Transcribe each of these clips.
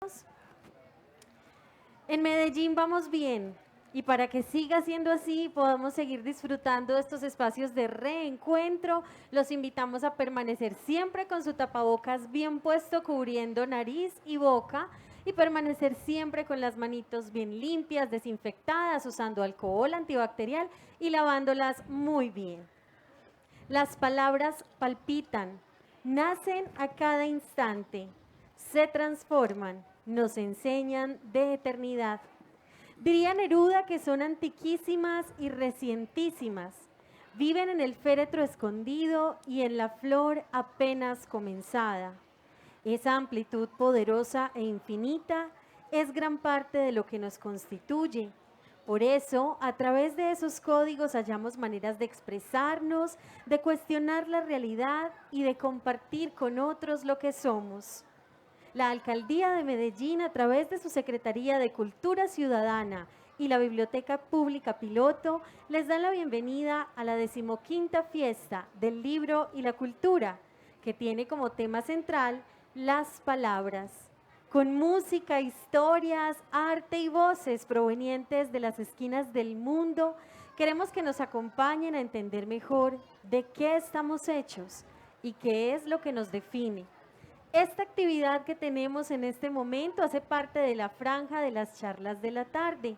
todos. En Medellín vamos bien y para que siga siendo así y podamos seguir disfrutando de estos espacios de reencuentro, los invitamos a permanecer siempre con su tapabocas bien puesto, cubriendo nariz y boca, y permanecer siempre con las manitos bien limpias, desinfectadas, usando alcohol antibacterial y lavándolas muy bien. Las palabras palpitan, nacen a cada instante, se transforman, nos enseñan de eternidad. Diría Neruda que son antiquísimas y recientísimas. Viven en el féretro escondido y en la flor apenas comenzada. Esa amplitud poderosa e infinita es gran parte de lo que nos constituye. Por eso, a través de esos códigos hallamos maneras de expresarnos, de cuestionar la realidad y de compartir con otros lo que somos. La Alcaldía de Medellín, a través de su Secretaría de Cultura Ciudadana y la Biblioteca Pública Piloto, les da la bienvenida a la 15ª Fiesta del Libro y la Cultura, que tiene como tema central las palabras, con música, historias, arte y voces provenientes de las esquinas del mundo. Queremos que nos acompañen a entender mejor de qué estamos hechos y qué es lo que nos define. Esta actividad que tenemos en este momento hace parte de la franja de las charlas de la tarde.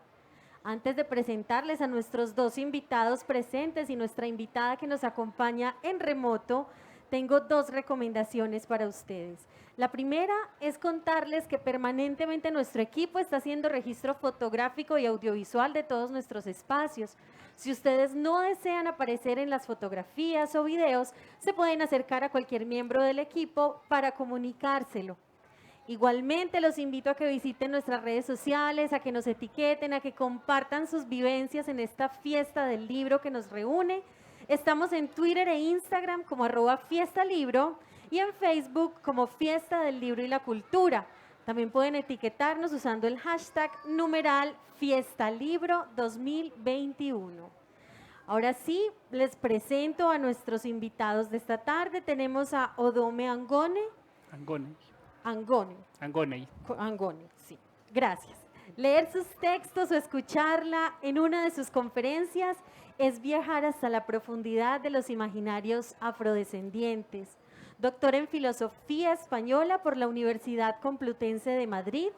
Antes de presentarles a nuestros dos invitados presentes y nuestra invitada que nos acompaña en remoto, tengo dos recomendaciones para ustedes. La primera es contarles que permanentemente nuestro equipo está haciendo registro fotográfico y audiovisual de todos nuestros espacios. Si ustedes no desean aparecer en las fotografías o videos, se pueden acercar a cualquier miembro del equipo para comunicárselo. Igualmente los invito a que visiten nuestras redes sociales, a que nos etiqueten, a que compartan sus vivencias en esta fiesta del libro que nos reúne. Estamos en Twitter e Instagram como @fiestalibro y en Facebook como Fiesta del Libro y la Cultura. También pueden etiquetarnos usando el hashtag numeral Fiestalibro 2021. Ahora sí, les presento a nuestros invitados de esta tarde. Tenemos a Odome Angone. Angone, sí. Gracias. Leer sus textos o escucharla en una de sus conferencias es viajar hasta la profundidad de los imaginarios afrodescendientes. Doctora en Filosofía Española por la Universidad Complutense de Madrid,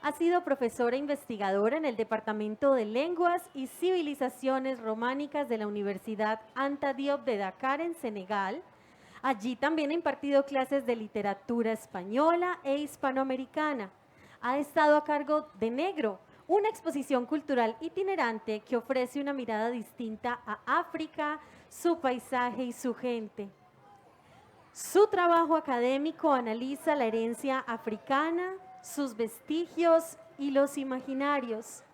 ha sido profesora investigadora en el Departamento de Lenguas y Civilizaciones Románicas de la Universidad Anta Diop de Dakar, en Senegal. Allí también ha impartido clases de literatura española e hispanoamericana. Ha estado a cargo de Negro, una exposición cultural itinerante que ofrece una mirada distinta a África, su paisaje y su gente. Su trabajo académico analiza la herencia africana, sus vestigios y los imaginarios.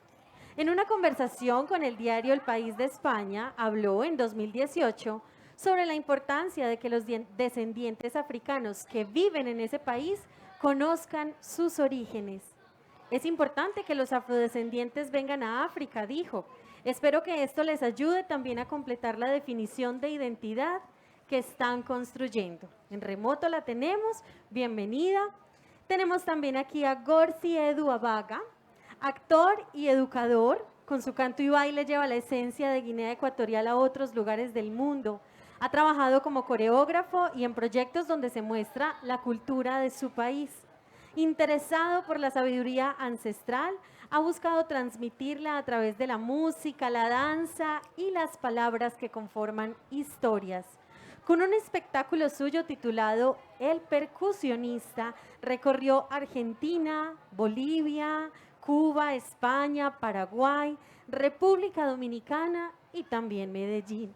En una conversación con el diario El País de España, habló en 2018 sobre la importancia de que los descendientes africanos que viven en ese país conozcan sus orígenes. Es importante que los afrodescendientes vengan a África, dijo. Espero que esto les ayude también a completar la definición de identidad que están construyendo. En remoto la tenemos, bienvenida. Tenemos también aquí a Gorsi Edu Abaga, actor y educador. Con su canto y baile lleva la esencia de Guinea Ecuatorial a otros lugares del mundo. Ha trabajado como coreógrafo y en proyectos donde se muestra la cultura de su país. Interesado por la sabiduría ancestral, ha buscado transmitirla a través de la música, la danza y las palabras que conforman historias. Con un espectáculo suyo titulado El Percusionista, recorrió Argentina, Bolivia, Cuba, España, Paraguay, República Dominicana y también Medellín.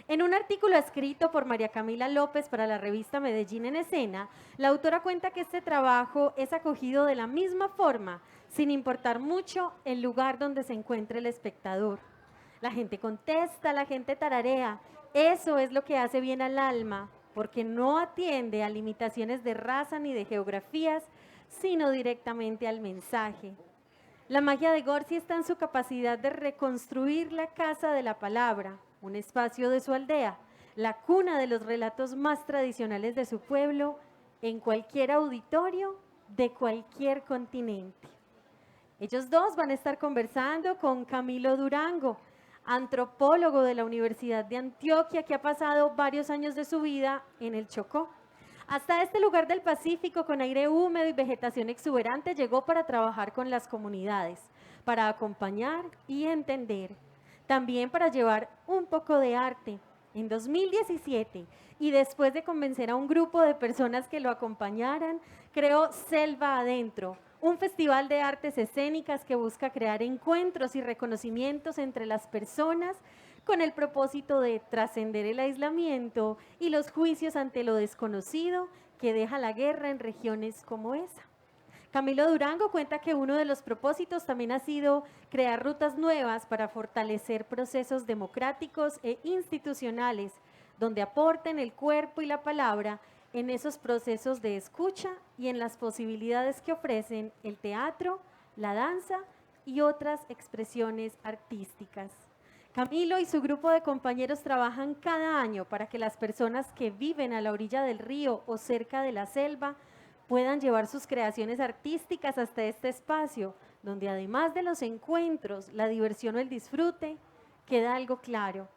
En un artículo escrito por María Camila López para la revista Medellín en Escena, la autora cuenta que este trabajo es acogido de la misma forma, sin importar mucho el lugar donde se encuentre el espectador. La gente contesta, la gente tararea. Eso es lo que hace bien al alma, porque no atiende a limitaciones de raza ni de geografías, sino directamente al mensaje. La magia de Gorsi está en su capacidad de reconstruir la casa de la palabra, un espacio de su aldea, la cuna de los relatos más tradicionales de su pueblo, en cualquier auditorio de cualquier continente. Ellos dos van a estar conversando con Camilo Durango, antropólogo de la Universidad de Antioquia, que ha pasado varios años de su vida en el Chocó. Hasta este lugar del Pacífico con aire húmedo y vegetación exuberante llegó para trabajar con las comunidades, para acompañar y entender, también para llevar un poco de arte. En 2017, y después de convencer a un grupo de personas que lo acompañaran, creó Selva Adentro, un festival de artes escénicas que busca crear encuentros y reconocimientos entre las personas con el propósito de trascender el aislamiento y los juicios ante lo desconocido que deja la guerra en regiones como esa. Camilo Durango cuenta que uno de los propósitos también ha sido crear rutas nuevas para fortalecer procesos democráticos e institucionales, donde aporten el cuerpo y la palabra en esos procesos de escucha y en las posibilidades que ofrecen el teatro, la danza y otras expresiones artísticas. Camilo y su grupo de compañeros trabajan cada año para que las personas que viven a la orilla del río o cerca de la selva puedan llevar sus creaciones artísticas hasta este espacio, donde además de los encuentros, la diversión o el disfrute, queda algo claro.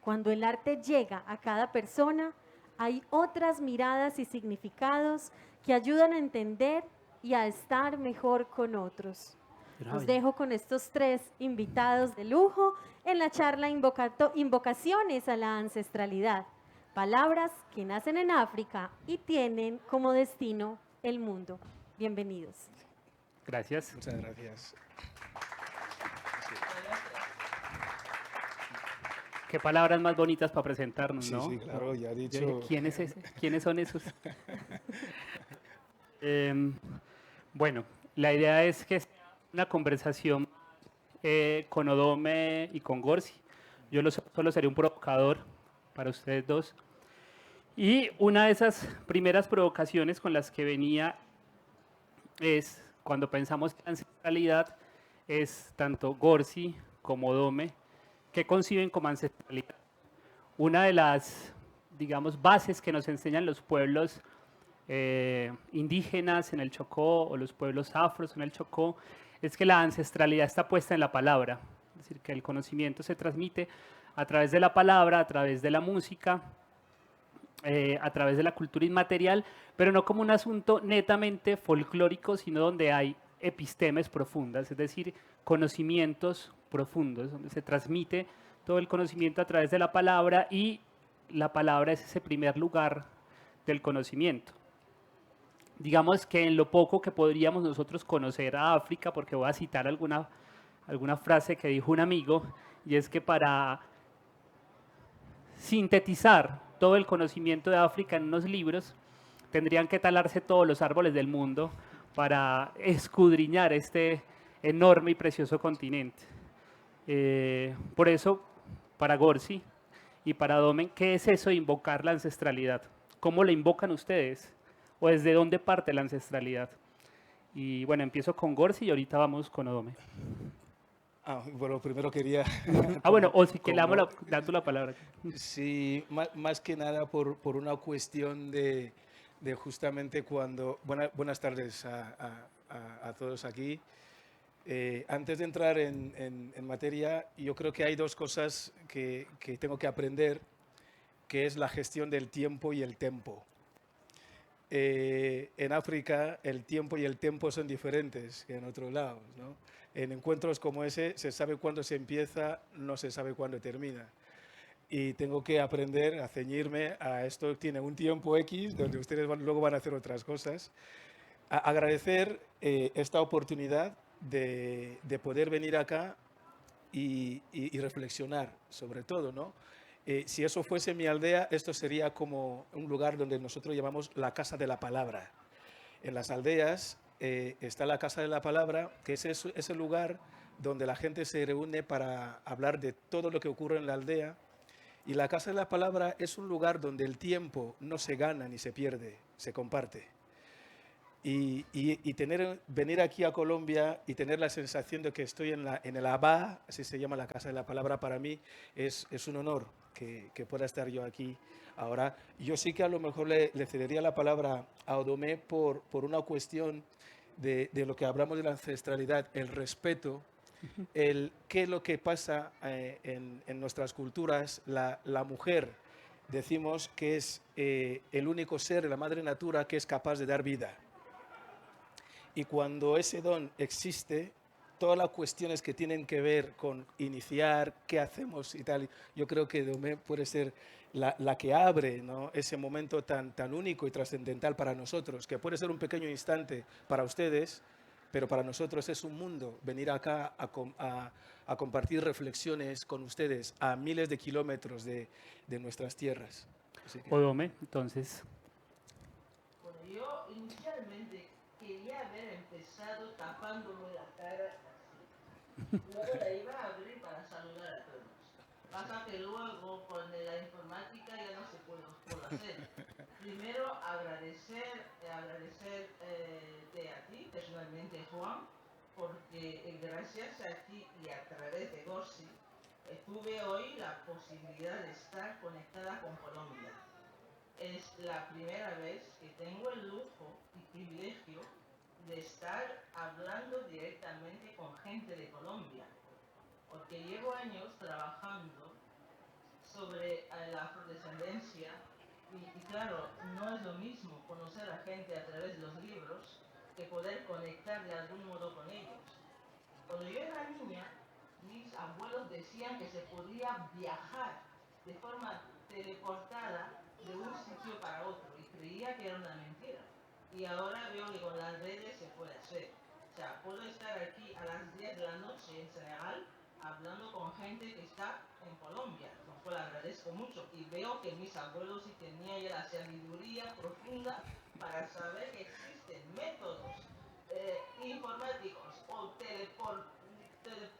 Cuando el arte llega a cada persona, hay otras miradas y significados que ayudan a entender y a estar mejor con otros. Los dejo con estos tres invitados de lujo en la charla Invocaciones a la Ancestralidad. Palabras que nacen en África y tienen como destino el mundo. Bienvenidos. Gracias. Muchas gracias. Qué palabras más bonitas para presentarnos, ¿no? Sí, claro, ya he dicho. Yo dije, ¿quién es ese? ¿Quiénes son esos? Bueno, la idea es que sea una conversación con Odome y con Gorsi. Yo solo seré un provocador para ustedes dos. Y una de esas primeras provocaciones con las que venía es, cuando pensamos en ancestralidad, es tanto Gorsi como Odome, ¿qué conciben como ancestralidad? Una de las, digamos, bases que nos enseñan los pueblos indígenas en el Chocó o los pueblos afros en el Chocó es que la ancestralidad está puesta en la palabra, es decir, que el conocimiento se transmite a través de la palabra, a través de la música, a través de la cultura inmaterial, pero no como un asunto netamente folclórico, sino donde hay epistemes profundas, es decir, conocimientos profundos, donde se transmite todo el conocimiento a través de la palabra y la palabra es ese primer lugar del conocimiento. Digamos que en lo poco que podríamos nosotros conocer a África, porque voy a citar alguna frase que dijo un amigo, y es que para sintetizar todo el conocimiento de África en unos libros, tendrían que talarse todos los árboles del mundo para escudriñar este enorme y precioso continente. Por eso, para Gorsi y para Domen, ¿qué es eso de invocar la ancestralidad? ¿Cómo la invocan ustedes? ¿O desde dónde parte la ancestralidad? Y bueno, empiezo con Gorsi y ahorita vamos con Odome. Bueno, primero quería... Bueno, o si que le dando la palabra. Sí, más que nada por una cuestión de justamente cuando... Buenas tardes a todos aquí. Antes de entrar en materia, yo creo que hay dos cosas que tengo que aprender, que es la gestión del tiempo y el tempo. En África el tiempo y el tempo son diferentes que en otros lados, ¿no? En encuentros como ese se sabe cuándo se empieza, no se sabe cuándo termina. Y tengo que aprender a ceñirme a esto, tiene un tiempo X, donde ustedes luego van a hacer otras cosas. Agradecer esta oportunidad de poder venir acá y reflexionar sobre todo, ¿no? Si eso fuese mi aldea, esto sería como un lugar donde nosotros llamamos la Casa de la Palabra. En las aldeas está la Casa de la Palabra, que es ese lugar donde la gente se reúne para hablar de todo lo que ocurre en la aldea. Y la Casa de la Palabra es un lugar donde el tiempo no se gana ni se pierde, se comparte. Y venir aquí a Colombia y tener la sensación de que estoy en el Abá, así se llama la Casa de la Palabra, para mí es un honor que pueda estar yo aquí Ahora, yo sí que a lo mejor le cedería la palabra a Odomé por una cuestión de lo que hablamos de la ancestralidad, el respeto, el qué es lo que pasa en nuestras culturas. La mujer, decimos que es el único ser de la madre natura que es capaz de dar vida. Y cuando ese don existe, todas las cuestiones que tienen que ver con iniciar, qué hacemos y tal, yo creo que Domé puede ser la que abre, ¿no?, ese momento tan único y trascendental para nosotros, que puede ser un pequeño instante para ustedes, pero para nosotros es un mundo venir acá a compartir reflexiones con ustedes a miles de kilómetros de nuestras tierras. Así que... Odome, entonces, Bueno, yo inicialmente quería haber empezado tapándome la cara así. Luego la iba a abrir para saludar a todos. Pasa que luego con la informática ya no se pudo hacer. Primero agradecerte a ti, personalmente Juan, porque gracias a ti y a través de Gorsi tuve hoy la posibilidad de estar conectada con Colombia. Es la primera vez que tengo el lujo y privilegio de estar hablando directamente con gente de Colombia, porque llevo años trabajando sobre la afrodescendencia y claro, no es lo mismo conocer a gente a través de los libros que poder conectar de algún modo con ellos. Cuando yo era niña, mis abuelos decían que se podía viajar de forma teleportada de un sitio para otro y creía que era una mentira. Y ahora veo que con las redes se puede hacer. O sea, puedo estar aquí a las 10 de la noche en Senegal hablando con gente que está en Colombia, lo cual agradezco mucho. Y veo que mis abuelos sí tenían ya la sabiduría profunda para saber que existen métodos informáticos o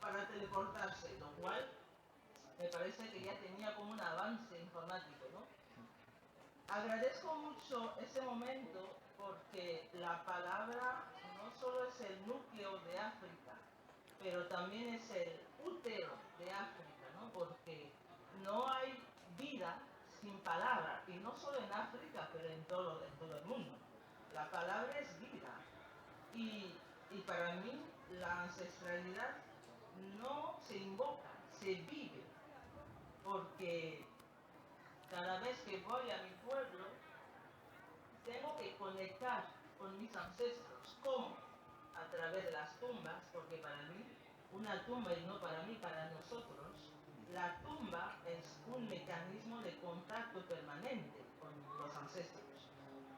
para teleportarse, lo cual me parece que ya tenía como un avance informático, ¿no? Agradezco mucho ese momento porque la palabra no solo es el núcleo de África, pero también es el útero de África, ¿no? Porque no hay vida sin palabra, y no solo en África, pero en todo el mundo. La palabra es vida. Y para mí la ancestralidad no se invoca, se vive, porque cada vez que voy a mi pueblo tengo que conectar con mis ancestros. ¿Cómo? A través de las tumbas, porque para mí, una tumba y no para mí, para nosotros, la tumba es un mecanismo de contacto permanente con los ancestros.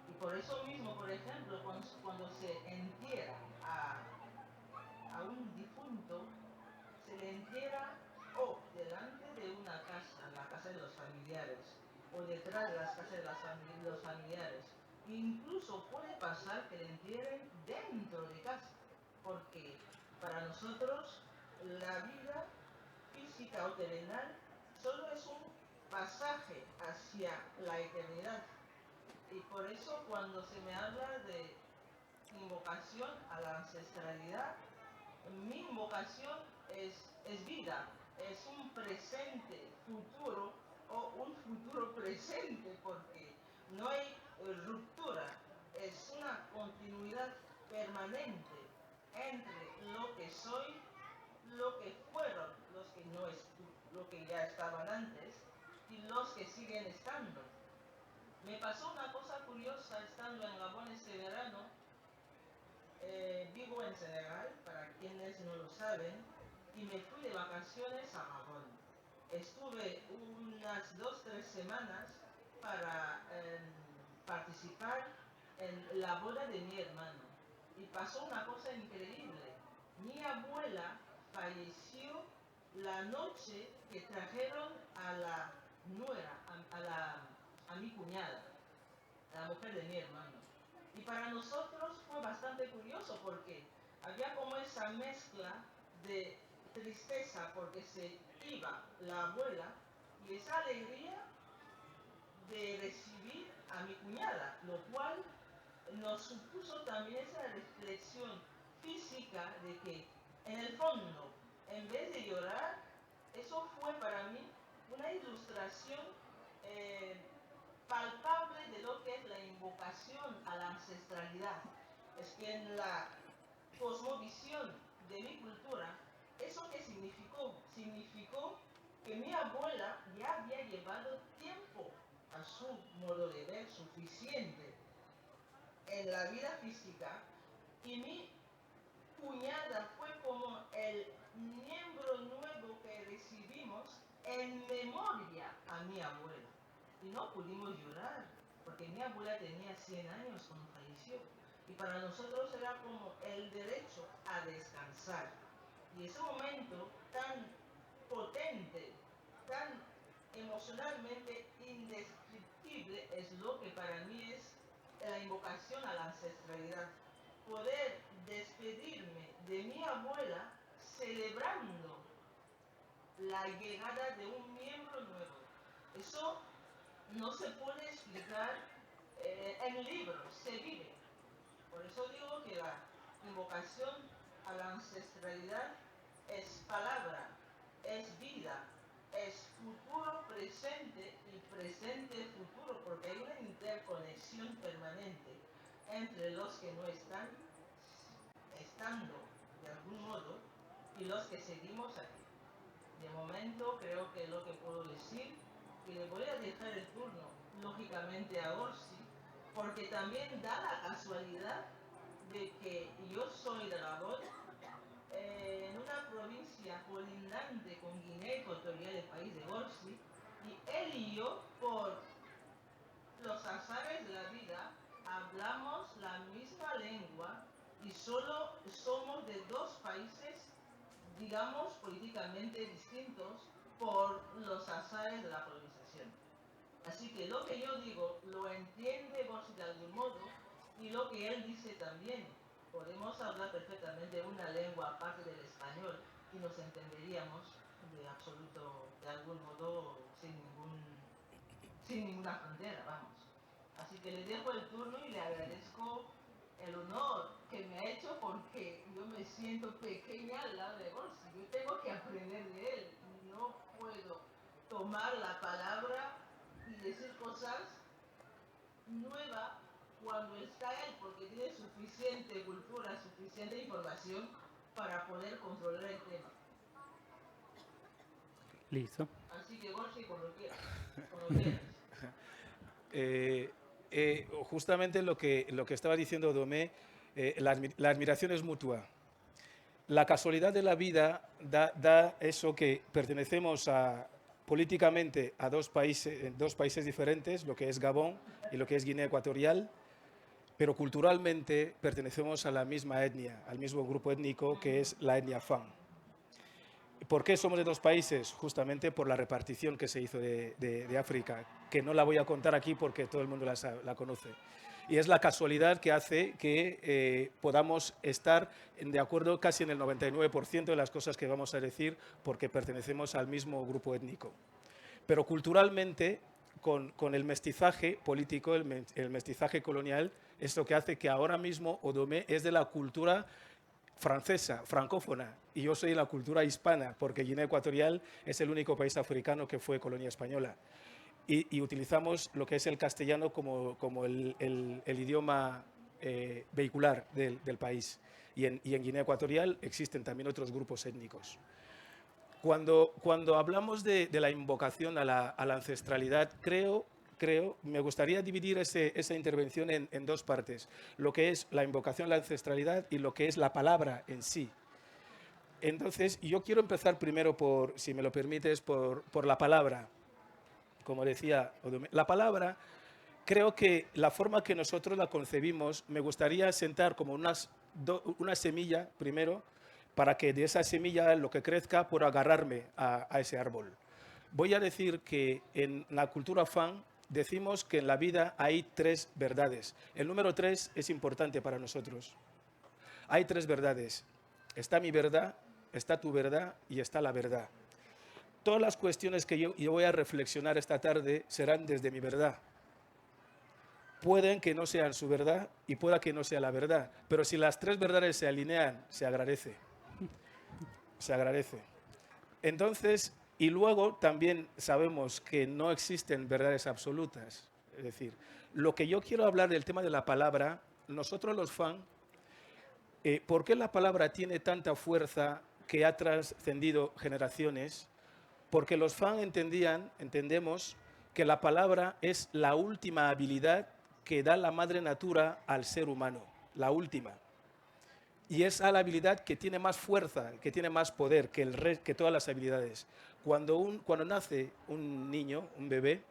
Y por eso mismo, por ejemplo, cuando se entierra a un difunto, se le entierra o delante de una casa, la casa de los familiares, o detrás de las casas de los familiares. Incluso puede pasar que le entierren dentro de casa, porque para nosotros la vida física o terrenal solo es un pasaje hacia la eternidad. Y por eso cuando se me habla de invocación a la ancestralidad, mi invocación es vida, es un presente futuro o un futuro presente, porque no hay ruptura, es una continuidad permanente entre lo que soy, lo que fueron los que no lo que ya estaban antes y los que siguen estando. Me pasó una cosa curiosa estando en Gabón este verano. Vivo en Senegal, para quienes no lo saben, y me fui de vacaciones a Gabón. Estuve unas 2-3 semanas para participar en la boda de mi hermano. Y pasó una cosa increíble. Mi abuela falleció la noche que trajeron a la nuera, a mi cuñada, la mujer de mi hermano. Y para nosotros fue bastante curioso porque había como esa mezcla de tristeza porque se iba la abuela y esa alegría de recibir a mi cuñada, lo cual nos supuso también esa reflexión física de que en el fondo, en vez de llorar, eso fue para mí una ilustración palpable de lo que es la invocación a la ancestralidad. Es que en la cosmovisión de mi cultura, ¿eso qué significó? Significó que mi abuela ya había llevado tiempo a su modo de ver suficiente en la vida física, y mi cuñada fue como el miembro nuevo que recibimos en memoria a mi abuela. Y no pudimos llorar, porque mi abuela tenía 100 años cuando falleció. Y para nosotros era como el derecho a descansar. Y ese momento tan potente, tan emocionalmente indescriptible, es lo que para mí es la invocación a la ancestralidad. Poder despedirme de mi abuela celebrando la llegada de un miembro nuevo. Eso no se puede explicar en libros, se vive. Por eso digo que la invocación a la ancestralidad es palabra, es vida, es futuro presente y presente futuro, porque hay una interconexión permanente entre los que no están estando de algún modo y los que seguimos aquí. De momento creo que es lo que puedo decir, y le voy a dejar el turno lógicamente a Orsi, porque también da la casualidad de que yo soy de la voz en una provincia colindante con Guinea Ecuatorial, el país de Orsi, y él y yo, por los azares de la vida, hablamos la misma lengua y solo somos de dos países, digamos, políticamente distintos por los azares de la colonización. Así que lo que yo digo lo entiende Borsi de algún modo, y lo que él dice también. Podemos hablar perfectamente una lengua aparte del español y nos entenderíamos de absoluto, de algún modo, sin ninguna frontera, vamos. Así que le dejo el turno y le agradezco el honor que me ha hecho, porque yo me siento pequeña al lado de Borsi. Yo tengo que aprender de él. No puedo tomar la palabra y decir cosas nuevas cuando está él, porque tiene suficiente cultura, suficiente información para poder controlar el tema. Listo. Así que Borsi, cuando quieras. Justamente lo que estaba diciendo Domé, la admiración es mutua. La casualidad de la vida da eso, que pertenecemos políticamente a dos países diferentes, lo que es Gabón y lo que es Guinea Ecuatorial, pero culturalmente pertenecemos a la misma etnia, al mismo grupo étnico, que es la etnia Fang. ¿Por qué somos de dos países? Justamente por la repartición que se hizo de África, que no la voy a contar aquí porque todo el mundo la conoce. Y es la casualidad que hace que podamos estar de acuerdo casi en el 99% de las cosas que vamos a decir, porque pertenecemos al mismo grupo étnico. Pero culturalmente, con el mestizaje político, el mestizaje colonial, es lo que hace que ahora mismo Odomé es de la cultura francesa, francófona, y yo soy de la cultura hispana, porque Guinea Ecuatorial es el único país africano que fue colonia española. Y utilizamos lo que es el castellano como el idioma vehicular del país. Y en Guinea Ecuatorial existen también otros grupos étnicos. Cuando hablamos de la invocación a la ancestralidad, me gustaría dividir esa intervención en dos partes, lo que es la invocación a la ancestralidad y lo que es la palabra en sí. Entonces, yo quiero empezar primero, si me lo permites, por la palabra. Como decía Odomé, la palabra, creo que la forma que nosotros la concebimos, me gustaría sentar como una semilla primero, para que de esa semilla lo que crezca pueda agarrarme a ese árbol. Voy a decir que en la cultura Fang decimos que en la vida hay tres verdades. El número 3 es importante para nosotros. Hay tres verdades. Está mi verdad, está tu verdad y está la verdad. Todas las cuestiones que yo voy a reflexionar esta tarde serán desde mi verdad. Pueden que no sean su verdad y pueda que no sea la verdad, pero si las tres verdades se alinean, se agradece. Se agradece. Entonces, y luego también sabemos que no existen verdades absolutas. Es decir, lo que yo quiero hablar del tema de la palabra, nosotros los fans, ¿por qué la palabra tiene tanta fuerza que ha trascendido generaciones? Porque los fans entendemos que la palabra es la última habilidad que da la madre natura al ser humano, la última. Y es la habilidad que tiene más fuerza, que tiene más poder que todas las habilidades. Cuando nace un niño, un bebé,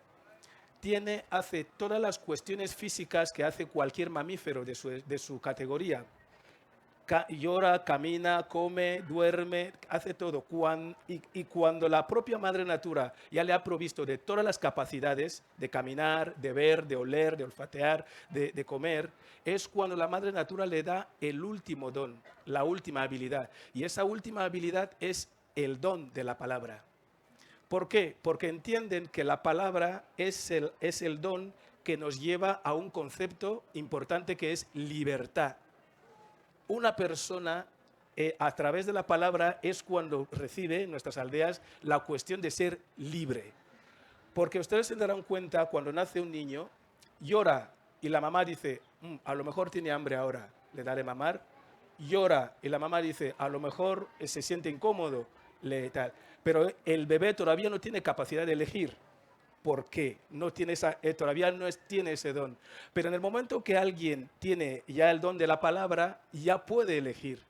hace todas las cuestiones físicas que hace cualquier mamífero de su categoría. Llora, camina, come, duerme, hace todo. Y cuando la propia madre natura ya le ha provisto de todas las capacidades de caminar, de ver, de oler, de olfatear, de comer, es cuando la madre natura le da el último don, la última habilidad. Y esa última habilidad es el don de la palabra. ¿Por qué? Porque entienden que la palabra es el don que nos lleva a un concepto importante que es libertad. Una persona, a través de la palabra, es cuando recibe en nuestras aldeas la cuestión de ser libre. Porque ustedes se darán cuenta, cuando nace un niño, llora y la mamá dice, a lo mejor tiene hambre ahora, le daré mamar. Llora y la mamá dice, a lo mejor se siente incómodo, tal. Pero el bebé todavía no tiene capacidad de elegir. ¿Por qué? Todavía no tiene ese don. Pero en el momento que alguien tiene ya el don de la palabra, ya puede elegir.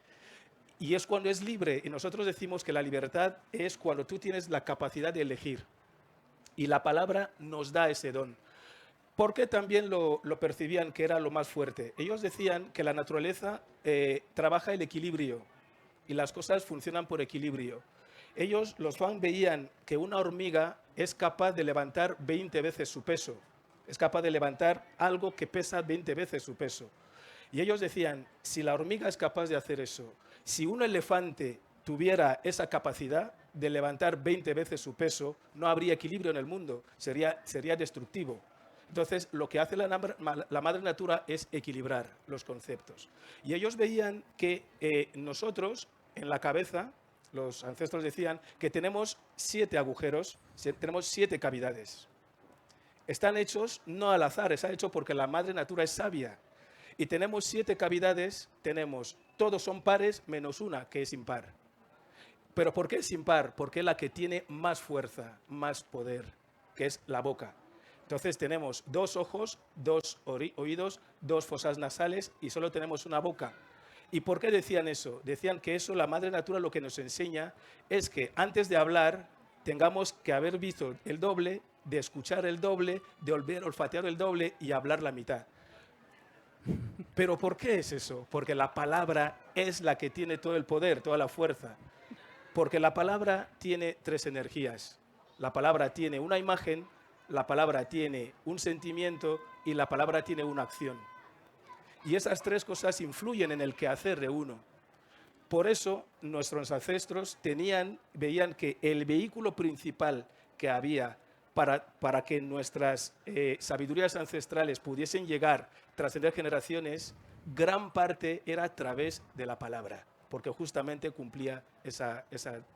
Y es cuando es libre. Y nosotros decimos que la libertad es cuando tú tienes la capacidad de elegir. Y la palabra nos da ese don. ¿Por qué también lo percibían que era lo más fuerte? Ellos decían que la naturaleza trabaja el equilibrio y las cosas funcionan por equilibrio. Ellos, los fans, veían que una hormiga es capaz de levantar 20 veces su peso. Es capaz de levantar algo que pesa 20 veces su peso. Y ellos decían, si la hormiga es capaz de hacer eso, si un elefante tuviera esa capacidad de levantar 20 veces su peso, no habría equilibrio en el mundo, sería destructivo. Entonces, lo que hace la madre natura es equilibrar los conceptos. Y ellos veían que nosotros, en la cabeza, los ancestros decían que tenemos 7 agujeros, tenemos 7 cavidades. Están hechos no al azar, está hecho porque la madre natura es sabia. Y tenemos 7 cavidades, todos son pares menos una que es impar. ¿Pero por qué es impar? Porque es la que tiene más fuerza, más poder, que es la boca. Entonces tenemos 2 ojos, 2 oídos, 2 fosas nasales y solo tenemos una boca. ¿Y por qué decían eso? Decían que eso, la madre natura lo que nos enseña es que antes de hablar tengamos que haber visto el doble, de escuchar el doble, de olfatear el doble y hablar la mitad. ¿Pero por qué es eso? Porque la palabra es la que tiene todo el poder, toda la fuerza. Porque la palabra tiene 3 energías. La palabra tiene una imagen, la palabra tiene un sentimiento y la palabra tiene una acción. Y esas 3 cosas influyen en el quehacer de uno. Por eso nuestros ancestros veían que el vehículo principal que había para que nuestras sabidurías ancestrales pudiesen llegar, trascender generaciones, gran parte era a través de la palabra, porque justamente cumplía esa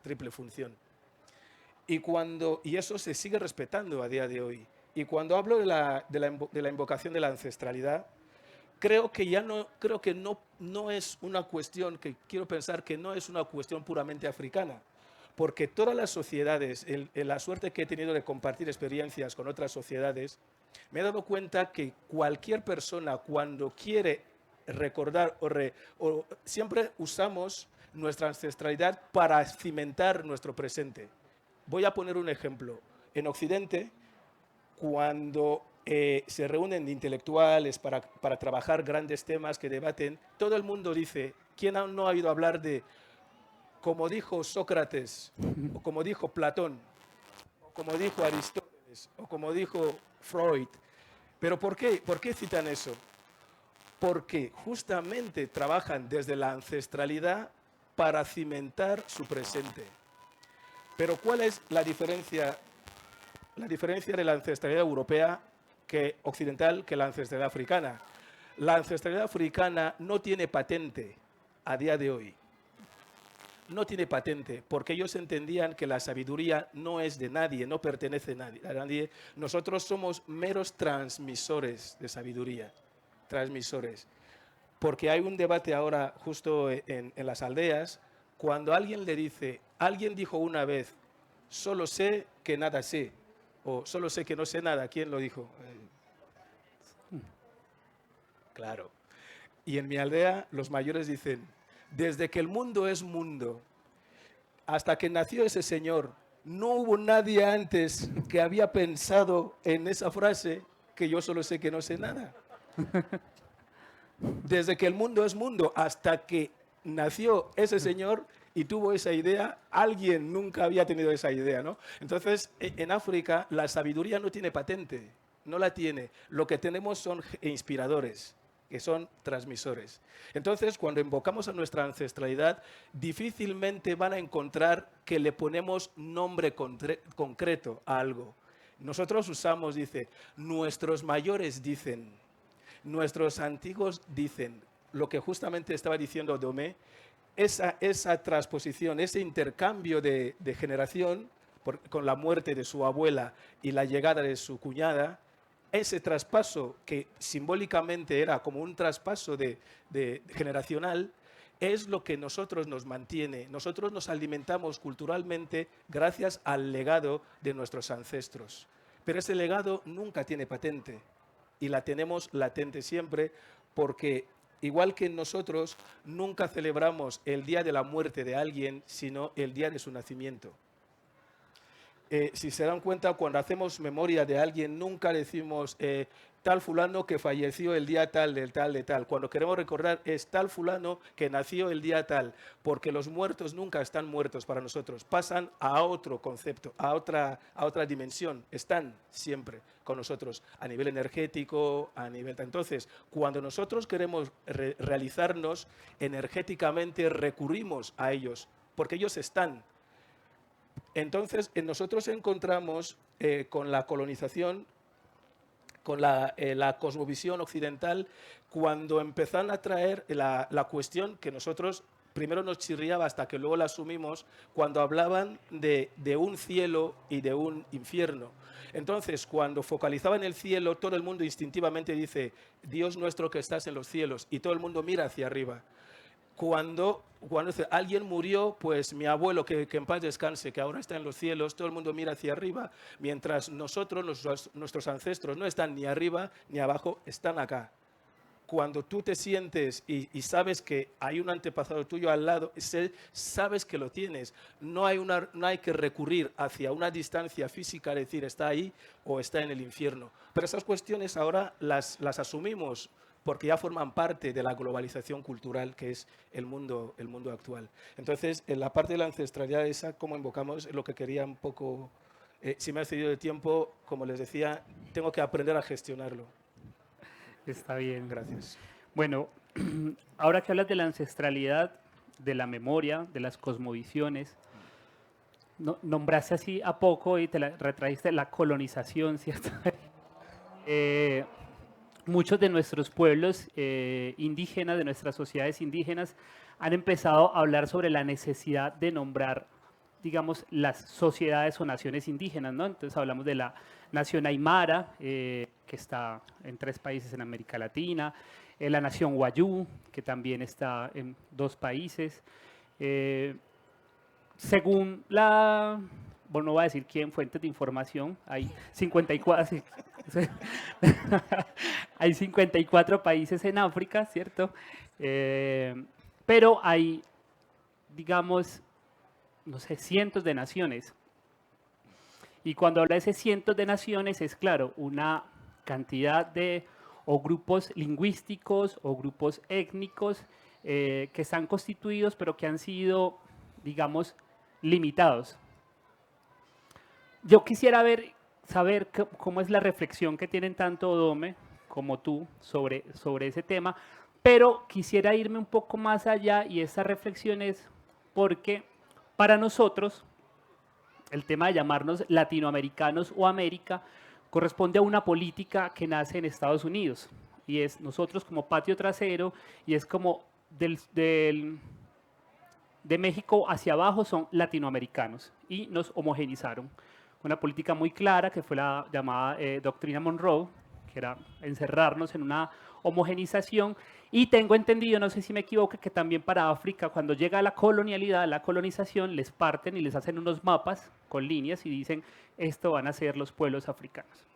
triple función. Y eso se sigue respetando a día de hoy. Y cuando hablo de la invocación de la ancestralidad, creo que no es una cuestión, que quiero pensar que no es una cuestión puramente africana, porque todas las sociedades, en la suerte que he tenido de compartir experiencias con otras sociedades, me he dado cuenta que cualquier persona cuando quiere recordar siempre usamos nuestra ancestralidad para cimentar nuestro presente. Voy a poner un ejemplo. En Occidente, cuando se reúnen intelectuales para trabajar grandes temas que debaten, todo el mundo dice, ¿quién no ha oído hablar de, como dijo Sócrates, o como dijo Platón, o como dijo Aristóteles, o como dijo Freud? ¿Pero por qué? ¿Por qué citan eso? Porque justamente trabajan desde la ancestralidad para cimentar su presente. Pero ¿cuál es la diferencia? La diferencia de la ancestralidad europea occidental que la ancestralidad africana. La ancestralidad africana no tiene patente a día de hoy. no tiene patente, porque ellos entendían que la sabiduría no es de nadie, no pertenece a nadie. Nosotros somos meros transmisores de sabiduría, transmisores. Porque hay un debate ahora justo en las aldeas, cuando alguien le dice, alguien dijo una vez, solo sé que nada sé, o solo sé que no sé nada, ¿quién lo dijo? Claro. Y en mi aldea los mayores dicen, desde que el mundo es mundo, hasta que nació ese señor, no hubo nadie antes que había pensado en esa frase que yo solo sé que no sé nada. Desde que el mundo es mundo, hasta que nació ese señor y tuvo esa idea, alguien nunca había tenido esa idea, ¿no? Entonces, en África la sabiduría no tiene patente, no la tiene. Lo que tenemos son inspiradores, que son transmisores. Entonces, cuando invocamos a nuestra ancestralidad, difícilmente van a encontrar que le ponemos nombre concreto a algo. Nosotros usamos, dice, nuestros mayores dicen, nuestros antiguos dicen, lo que justamente estaba diciendo Domé, esa transposición, ese intercambio de generación con la muerte de su abuela y la llegada de su cuñada, ese traspaso que simbólicamente era como un traspaso generacional, es lo que nosotros nos mantiene. Nosotros nos alimentamos culturalmente gracias al legado de nuestros ancestros. Pero ese legado nunca tiene patente y la tenemos latente siempre porque, igual que nosotros, nunca celebramos el día de la muerte de alguien, sino el día de su nacimiento. Si se dan cuenta, cuando hacemos memoria de alguien, nunca decimos tal fulano que falleció el día tal, del tal, de tal. Cuando queremos recordar, es tal fulano que nació el día tal, porque los muertos nunca están muertos para nosotros, pasan a otro concepto, a otra dimensión, están siempre con nosotros a nivel energético, a nivel... Entonces, cuando nosotros queremos realizarnos energéticamente, recurrimos a ellos, porque ellos están. Entonces, nosotros encontramos con la colonización, con la cosmovisión occidental, cuando empezaron a traer la cuestión que nosotros primero nos chirriaba hasta que luego la asumimos, cuando hablaban de un cielo y de un infierno. Entonces, cuando focalizaban el cielo, todo el mundo instintivamente dice, Dios nuestro que estás en los cielos, y todo el mundo mira hacia arriba. Cuando alguien murió, pues mi abuelo, que en paz descanse, que ahora está en los cielos, todo el mundo mira hacia arriba, mientras nuestros ancestros no están ni arriba ni abajo, están acá. Cuando tú te sientes y sabes que hay un antepasado tuyo al lado, sabes que lo tienes. No hay que recurrir hacia una distancia física, decir está ahí o está en el infierno. Pero esas cuestiones ahora las asumimos, porque ya forman parte de la globalización cultural que es el mundo actual. Entonces, en la parte de la ancestralidad esa, como invocamos, lo que quería un poco, si me ha cedido de tiempo, como les decía, tengo que aprender a gestionarlo. Está bien. Gracias. Bueno, ahora que hablas de la ancestralidad, de la memoria, de las cosmovisiones, nombraste así a poco y te retrajiste la colonización, ¿cierto? Muchos de nuestros pueblos indígenas, de nuestras sociedades indígenas, han empezado a hablar sobre la necesidad de nombrar, digamos, las sociedades o naciones indígenas, ¿no? Entonces hablamos de la nación Aymara, que está en 3 países en América Latina, la nación Wayuu, que también está en 2 países. Según bueno, no voy a decir quién, fuentes de información, hay 54, hay 54 países en África, ¿cierto? Pero hay, digamos, no sé, cientos de naciones. Y cuando habla de ese cientos de naciones, es claro, una cantidad de o grupos lingüísticos o grupos étnicos que están constituidos, pero que han sido, digamos, limitados. Yo quisiera saber cómo es la reflexión que tienen tanto Dome como tú sobre ese tema, pero quisiera irme un poco más allá y esa reflexión es porque para nosotros el tema de llamarnos latinoamericanos o América corresponde a una política que nace en Estados Unidos y es nosotros como patio trasero y es como de México hacia abajo son latinoamericanos y nos homogenizaron. Una política muy clara que fue la llamada doctrina Monroe, que era encerrarnos en una homogenización. Y tengo entendido, no sé si me equivoco, que también para África, cuando llega la colonialidad, la colonización, les parten y les hacen unos mapas con líneas y dicen, esto van a ser los pueblos africanos.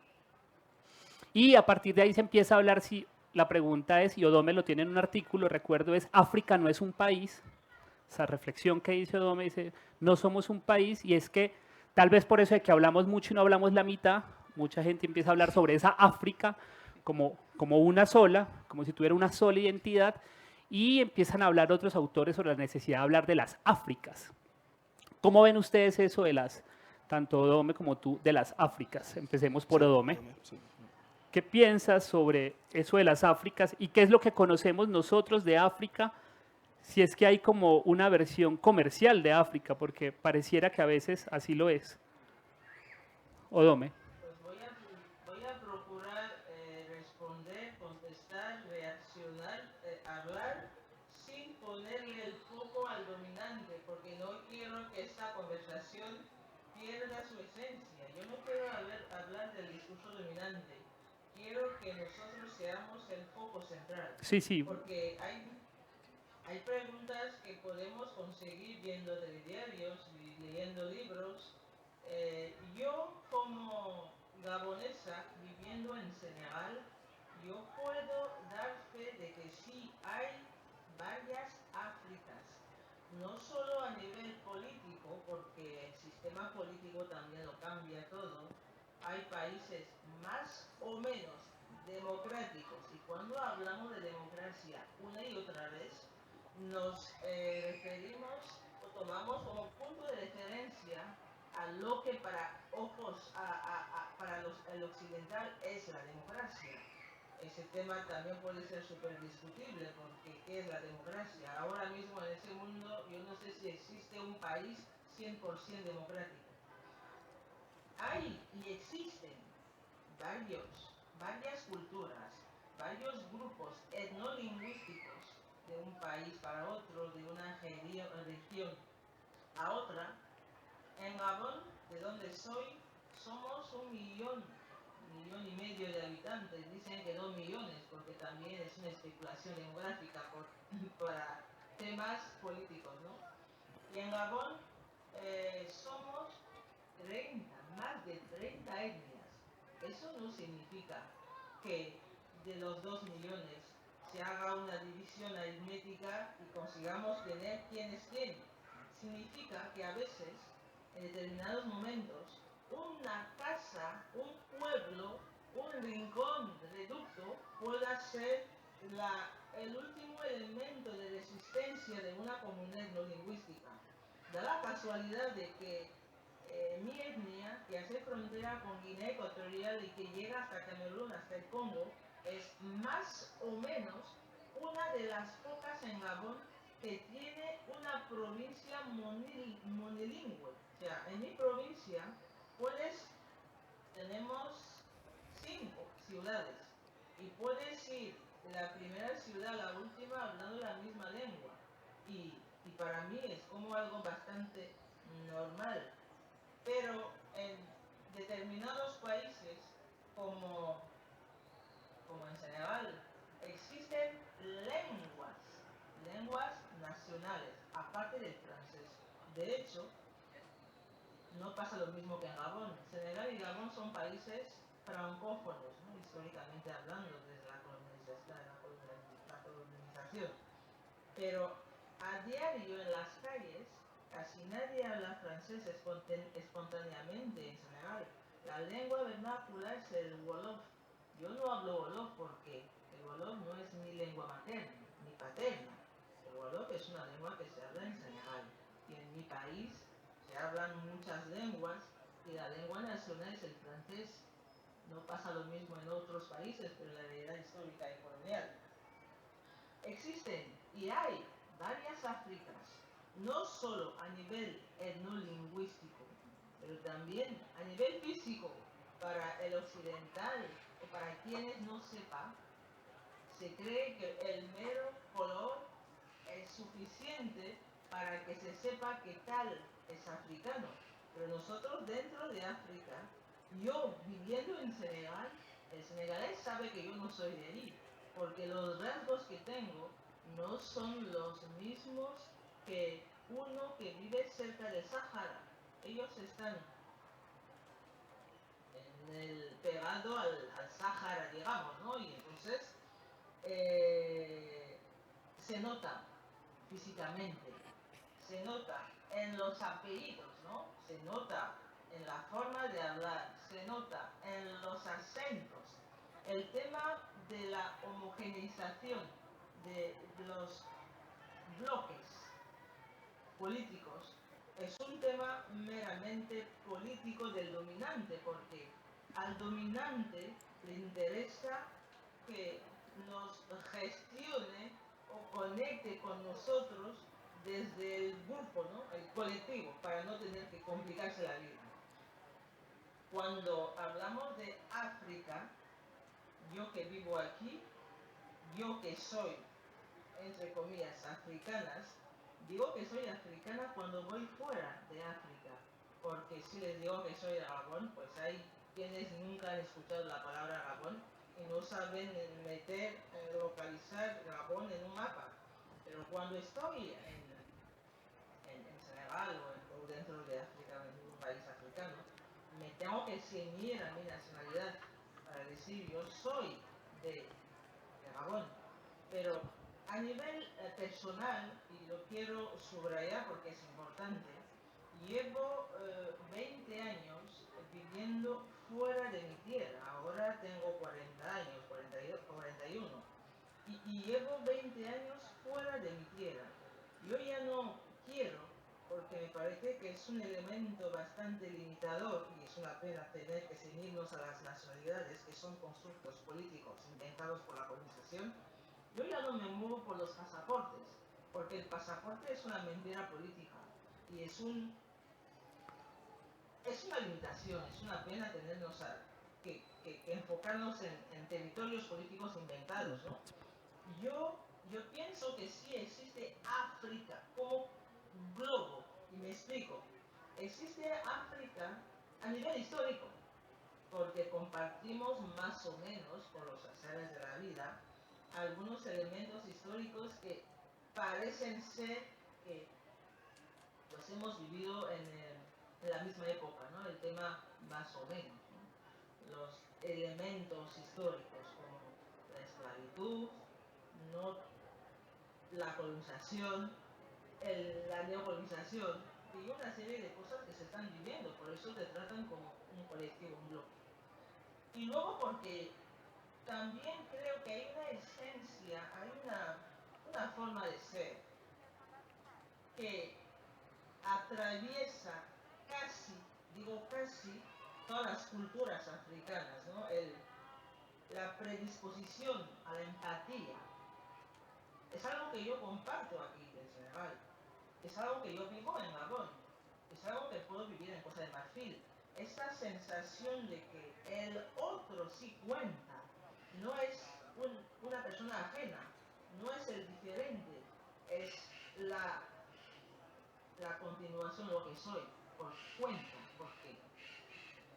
Y a partir de ahí se empieza a hablar, si la pregunta es, y Odome lo tiene en un artículo, recuerdo, es África no es un país. Esa reflexión que dice Odome, dice, no somos un país, y es que tal vez por eso de que hablamos mucho y no hablamos la mitad, mucha gente empieza a hablar sobre esa África como una sola, como si tuviera una sola identidad, y empiezan a hablar otros autores sobre la necesidad de hablar de las Áfricas. ¿Cómo ven ustedes eso de las, tanto Odome como tú, de las Áfricas? Empecemos por Odome. Sí. ¿Qué piensas sobre eso de las Áfricas y qué es lo que conocemos nosotros de África? Si es que hay como una versión comercial de África, porque pareciera que a veces así lo es. Odome. Pues voy a procurar responder, contestar, reaccionar, hablar sin ponerle el foco al dominante, porque no quiero que esta conversación pierda su esencia. Yo no quiero hablar del discurso dominante. Quiero que nosotros seamos el foco central. Sí, sí. Porque hay preguntas que podemos conseguir viendo telediarios y leyendo libros. Yo como gabonesa viviendo en Senegal, yo puedo dar fe de que sí hay varias Áfricas, no solo a nivel político, porque el sistema político también lo cambia todo. Hay países más o menos democráticos, y cuando hablamos de democracia una y otra vez, nos referimos o tomamos como punto de referencia a lo que para ojos, para el occidental es la democracia. Ese tema también puede ser súper discutible, porque ¿qué es la democracia? Ahora mismo en ese mundo yo no sé si existe un país 100% democrático. Hay y existen varias culturas, varios grupos etnolingüísticos de un país para otro, de una región a otra. En Gabón, de donde soy, somos 1,5 millones de habitantes. Dicen que 2 millones, porque también es una especulación demográfica para temas políticos, ¿no? Y en Gabón somos 30, más de 30 etnias. Eso no significa que de los 2 millones se haga una división aritmética y consigamos tener quién es quién. Significa que a veces, en determinados momentos, una casa, un pueblo, un rincón reducto pueda ser el último elemento de resistencia de una comunidad no lingüística. Da la casualidad de que mi etnia, que hace frontera con Guinea Ecuatorial y que llega hasta Camerún, hasta el Congo, es más o menos una de las pocas en Gabón que tiene una provincia monilingüe. O sea, en mi provincia, tenemos 5 ciudades y puedes ir de la primera ciudad a la última hablando la misma lengua. Y para mí es como algo bastante normal. Pero en determinados países, como en Senegal, existen lenguas nacionales, aparte del francés. De hecho, no pasa lo mismo que en Gabón. Senegal y Gabón son países francófonos, ¿no? Históricamente hablando, desde la colonización. Pero a diario en las calles, casi nadie habla francés espontáneamente en Senegal. La lengua vernacular es el Wolof. Yo no hablo Wolof porque el Wolof no es mi lengua materna ni paterna. El Wolof es una lengua que se habla en Senegal. Y en mi país se hablan muchas lenguas y la lengua nacional es el francés. No pasa lo mismo en otros países, pero la realidad histórica y colonial. Existen y hay varias Áfricas, no solo a nivel etnolingüístico, pero también a nivel físico. Para el occidental o para quienes no sepan, se cree que el mero color es suficiente para para que se sepa que tal es africano. Pero nosotros dentro de África, yo viviendo en Senegal, el senegalés sabe que yo no soy de allí, porque los rasgos que tengo no son los mismos que uno que vive cerca del Sahara. Ellos están pegado al Sahara, digamos, ¿no? Y entonces se nota físicamente, se nota en los apellidos, ¿no? Se nota en la forma de hablar, se nota en los acentos. El tema de la homogeneización de los bloques políticos es un tema meramente político del dominante, porque al dominante le interesa que nos gestione o conecte con nosotros desde el grupo, ¿no? El colectivo, para no tener que complicarse la vida. Cuando hablamos de África, yo que vivo aquí, yo que soy, entre comillas, africanas, digo que soy africana cuando voy fuera de África, porque si les digo que soy de Gabón, pues hay quienes nunca han escuchado la palabra Gabón y no saben meter, localizar Gabón en un mapa. Pero cuando estoy en Senegal o dentro de África, en un país africano, me tengo que ceñir a mi nacionalidad para decir yo soy de Gabón. Pero a nivel personal, y lo quiero subrayar porque es importante, llevo 20 años viviendo fuera de mi tierra. Ahora tengo 40 años, 42, 41. Y llevo 20 años fuera de mi tierra. Yo ya no quiero, porque me parece que es un elemento bastante limitador, y es una pena tener que ceñirnos a las nacionalidades, que son constructos políticos inventados por la colonización. Yo ya no me muevo por los pasaportes, porque el pasaporte es una mentira política y es una limitación, es una pena tenernos que enfocarnos en territorios políticos inventados, ¿no? Yo pienso que sí existe África como globo, y me explico. Existe África a nivel histórico, porque compartimos más o menos, por los azares de la vida, algunos elementos históricos que parecen ser que los hemos vivido en la misma época, ¿no? El tema más o menos, ¿no? Los elementos históricos como la esclavitud, no la colonización, la neocolonización y una serie de cosas que se están viviendo, por eso te tratan como un colectivo, un bloque. Y luego porque también creo que hay una esencia, hay una forma de ser que atraviesa casi, digo casi, todas las culturas africanas, ¿no? La predisposición a la empatía es algo que yo comparto aquí en Senegal, es algo que yo vivo en Gabón, es algo que puedo vivir en Costa de Marfil. Esta sensación de que el otro sí cuenta, no es una persona ajena, no es el diferente, es la continuación, lo que soy, por cuenta, ¿por qué?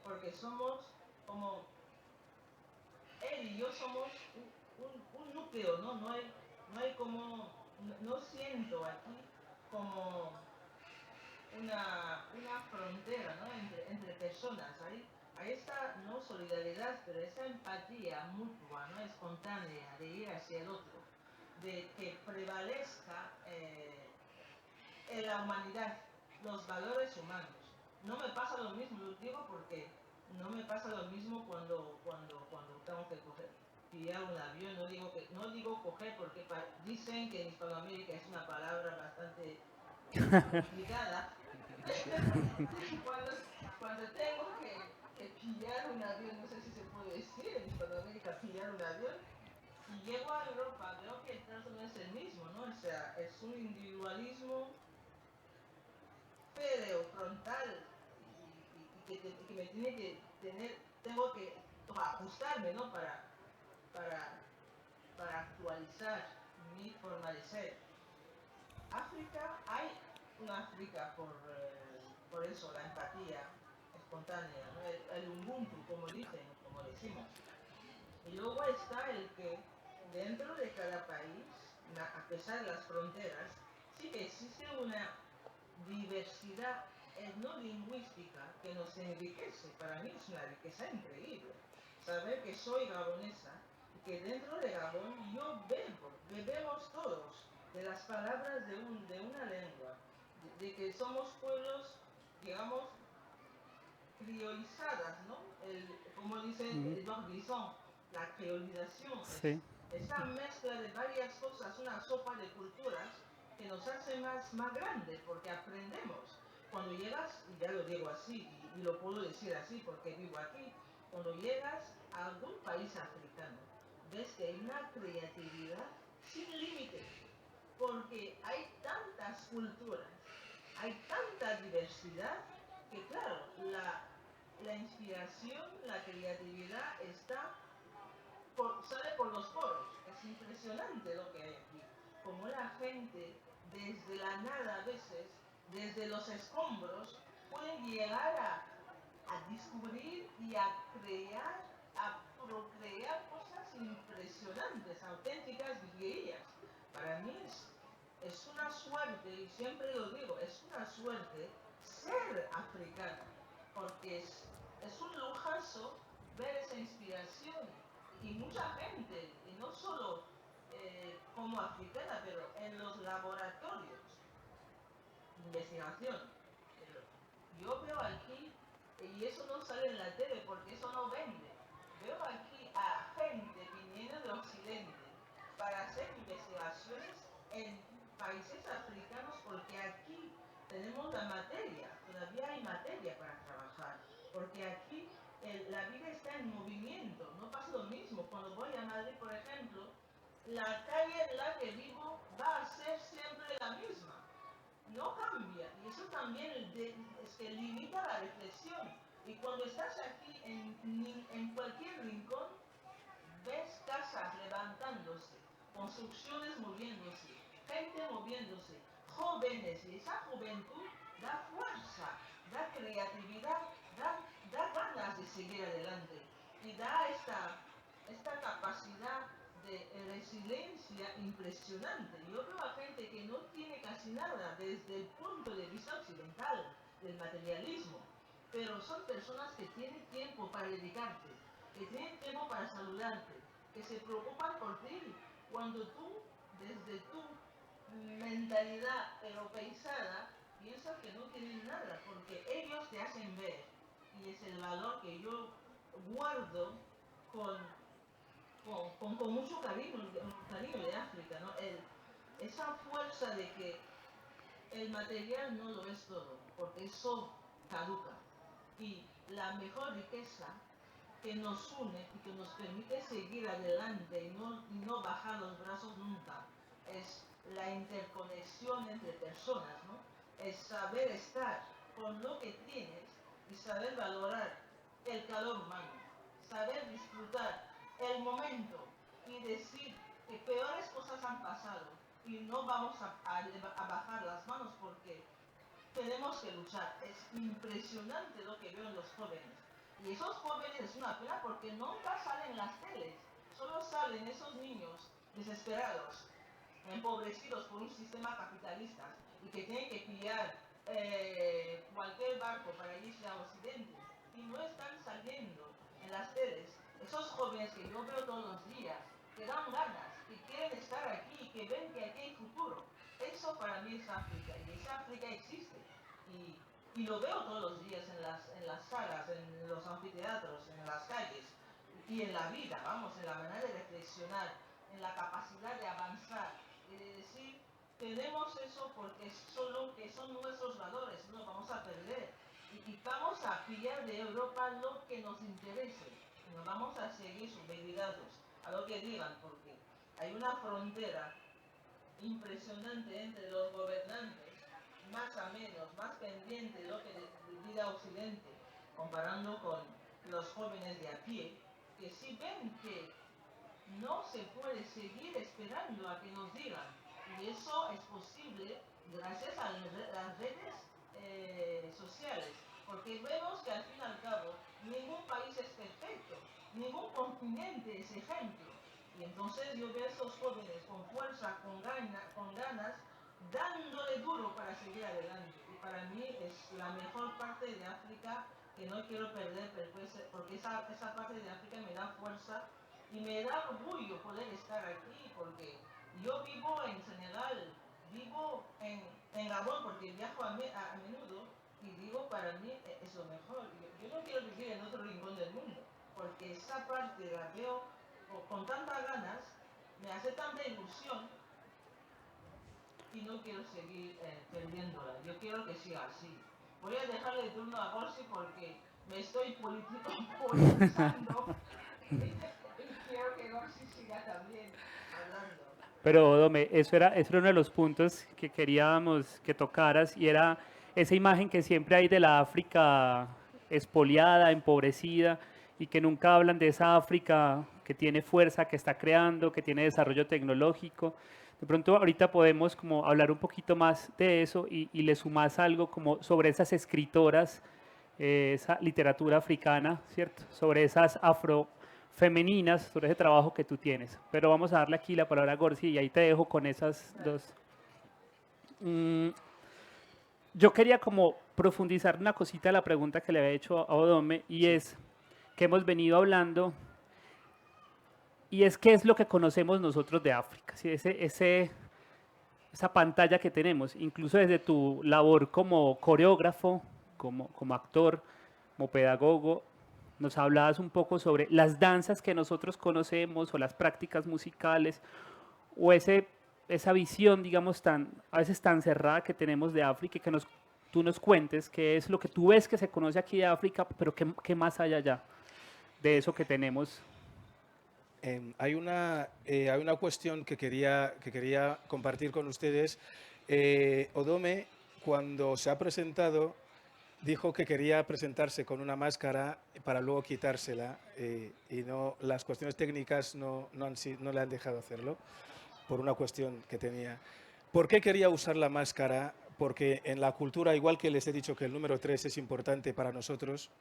Porque somos como, él y yo somos un núcleo, ¿no? No hay como, no siento aquí como una frontera, ¿no? entre personas. Ahí está, no solidaridad, pero esa empatía mutua, ¿no? Espontánea, de ir hacia el otro, de que prevalezca en la humanidad, los valores humanos. No me pasa lo mismo, lo digo porque no me pasa lo mismo cuando tengo que pillar un avión. No digo coger porque dicen que en Hispanoamérica es una palabra bastante complicada. cuando tengo que pillar un avión, no sé si se puede decir en Hispanoamérica pillar un avión, y llego a Europa, veo que el trato no es el mismo, ¿no? O sea, es un individualismo férreo, frontal, y que me tiene que tener, tengo que ajustarme, ¿no? Para actualizar mi forma de ser. África, hay un África por eso, la empatía espontánea, ¿no? El Ubuntu, como dicen, como decimos. Y luego está el que dentro de cada país, a pesar de las fronteras, sí que existe una diversidad etnolingüística que nos enriquece. Para mí es una riqueza increíble. Saber que soy gabonesa y que dentro de Gabón yo bebemos todos de las palabras de una lengua, de que somos pueblos, digamos, criolizadas, ¿no? Como dice Edouard Glissant, la creolización Sí. es esa mezcla de varias cosas, una sopa de culturas que nos hace más grandes, porque aprendemos. Cuando llegas, y ya lo digo así, y lo puedo decir así porque vivo aquí, cuando llegas a algún país africano, ves que hay una creatividad sin límite, porque hay tantas culturas, hay tanta diversidad, que claro, la inspiración, la creatividad sale por los poros. Es impresionante lo que hay aquí. Como la gente, desde la nada a veces, desde los escombros, pueden llegar a descubrir y a crear, a procrear cosas impresionantes, auténticas guerrillas. Para mí es una suerte, y siempre lo digo, es una suerte ser africana, porque es un lujazo ver esa inspiración. Y mucha gente, y no solo como africana, pero en los laboratorios de investigación. Yo veo aquí, y eso no sale en la tele porque eso no vende, veo aquí a gente viniendo de Occidente para hacer investigaciones en países africanos, porque aquí tenemos la materia, todavía hay materia para trabajar, porque aquí la vida está en movimiento, no pasa lo mismo. Cuando voy a Madrid, por ejemplo, la calle en la que vivo va a ser siempre la misma, no cambia, y eso también es que limita la reflexión. Y cuando estás aquí en cualquier rincón, ves casas levantándose, construcciones moviéndose, gente moviéndose, jóvenes, y esa juventud da fuerza, da creatividad, da ganas de seguir adelante, y da esta capacidad de resiliencia impresionante. Yo veo a gente que no tiene casi nada desde el punto de vista occidental del materialismo, pero son personas que tienen tiempo para dedicarte, que tienen tiempo para saludarte, que se preocupan por ti, cuando tú, desde tu mentalidad europeizada, piensas que no tienen nada, porque ellos te hacen ver, y es el valor que yo guardo con mucho cariño de África, ¿no? Esa fuerza de que el material no lo es todo, porque eso caduca. Y la mejor riqueza que nos une y que nos permite seguir adelante y no bajar los brazos nunca es la interconexión entre personas, ¿no? Es saber estar con lo que tienes y saber valorar el calor humano, saber disfrutar el momento y decir que peores cosas han pasado y no vamos a bajar las manos porque tenemos que luchar. Es impresionante lo que veo en los jóvenes. Y esos jóvenes es una pena porque nunca salen en las teles. Solo salen esos niños desesperados, empobrecidos por un sistema capitalista y que tienen que pillar cualquier barco para irse a Occidente. Y no están saliendo en las teles. Esos jóvenes que yo veo todos los días, que dan ganas, que quieren estar aquí, que ven que aquí hay futuro. Eso para mí es África, y esa África existe. Y lo veo todos los días en las salas, en los anfiteatros, en las calles, y en la vida, vamos, en la manera de reflexionar, en la capacidad de avanzar, y de decir, tenemos eso porque son nuestros valores, no vamos a perder. Y vamos a pillar de Europa lo que nos interese, y no vamos a seguir subordinados a lo que digan, porque hay una frontera impresionante entre los gobernantes, más a menos, más pendiente de lo que diga Occidente, comparando con los jóvenes de a pie, que sí ven que no se puede seguir esperando a que nos digan, y eso es posible gracias a las porque vemos que al fin y al cabo ningún país es perfecto, ningún continente es ejemplo. Y entonces yo veo a esos jóvenes con fuerza, con ganas, dándole duro para seguir adelante. Y para mí es la mejor parte de África que no quiero perder, porque esa parte de África me da fuerza y me da orgullo poder estar aquí, porque yo vivo en Senegal, vivo en Gabón, porque viajo a menudo, y digo, para mí es lo mejor. Yo no quiero vivir en otro rincón del mundo, porque esa parte la veo con tantas ganas, me hace tanta ilusión, y no quiero seguir perdiéndola. Yo quiero que siga así. Voy a dejarle el turno a Gorsi porque me estoy politizando y quiero que Gorsi siga también hablando. Pero, Dome, eso era uno de los puntos que queríamos que tocaras y era esa imagen que siempre hay de la África expoliada, empobrecida y que nunca hablan de esa África que tiene fuerza, que está creando, que tiene desarrollo tecnológico. De pronto ahorita podemos como hablar un poquito más de eso y le sumas algo como sobre esas escritoras, esa literatura africana, ¿cierto? Sobre esas afrofemeninas, sobre ese trabajo que tú tienes. Pero vamos a darle aquí la palabra a Gorsi y ahí te dejo con esas dos. Yo quería como profundizar una cosita de la pregunta que le había hecho a Odome y es que hemos venido hablando y es qué es lo que conocemos nosotros de África. ¿Sí? Esa pantalla que tenemos, incluso desde tu labor como coreógrafo, como actor, como pedagogo, nos hablabas un poco sobre las danzas que nosotros conocemos o las prácticas musicales o esa visión, digamos, a veces tan cerrada que tenemos de África y que tú nos cuentes qué es lo que tú ves que se conoce aquí de África, pero qué más hay allá de eso que tenemos. Hay una cuestión que quería compartir con ustedes. Odome, cuando se ha presentado, dijo que quería presentarse con una máscara para luego quitársela y las cuestiones técnicas no le han dejado hacerlo por una cuestión que tenía. ¿Por qué quería usar la máscara? Porque en la cultura, igual que les he dicho que el número 3 es importante para nosotros,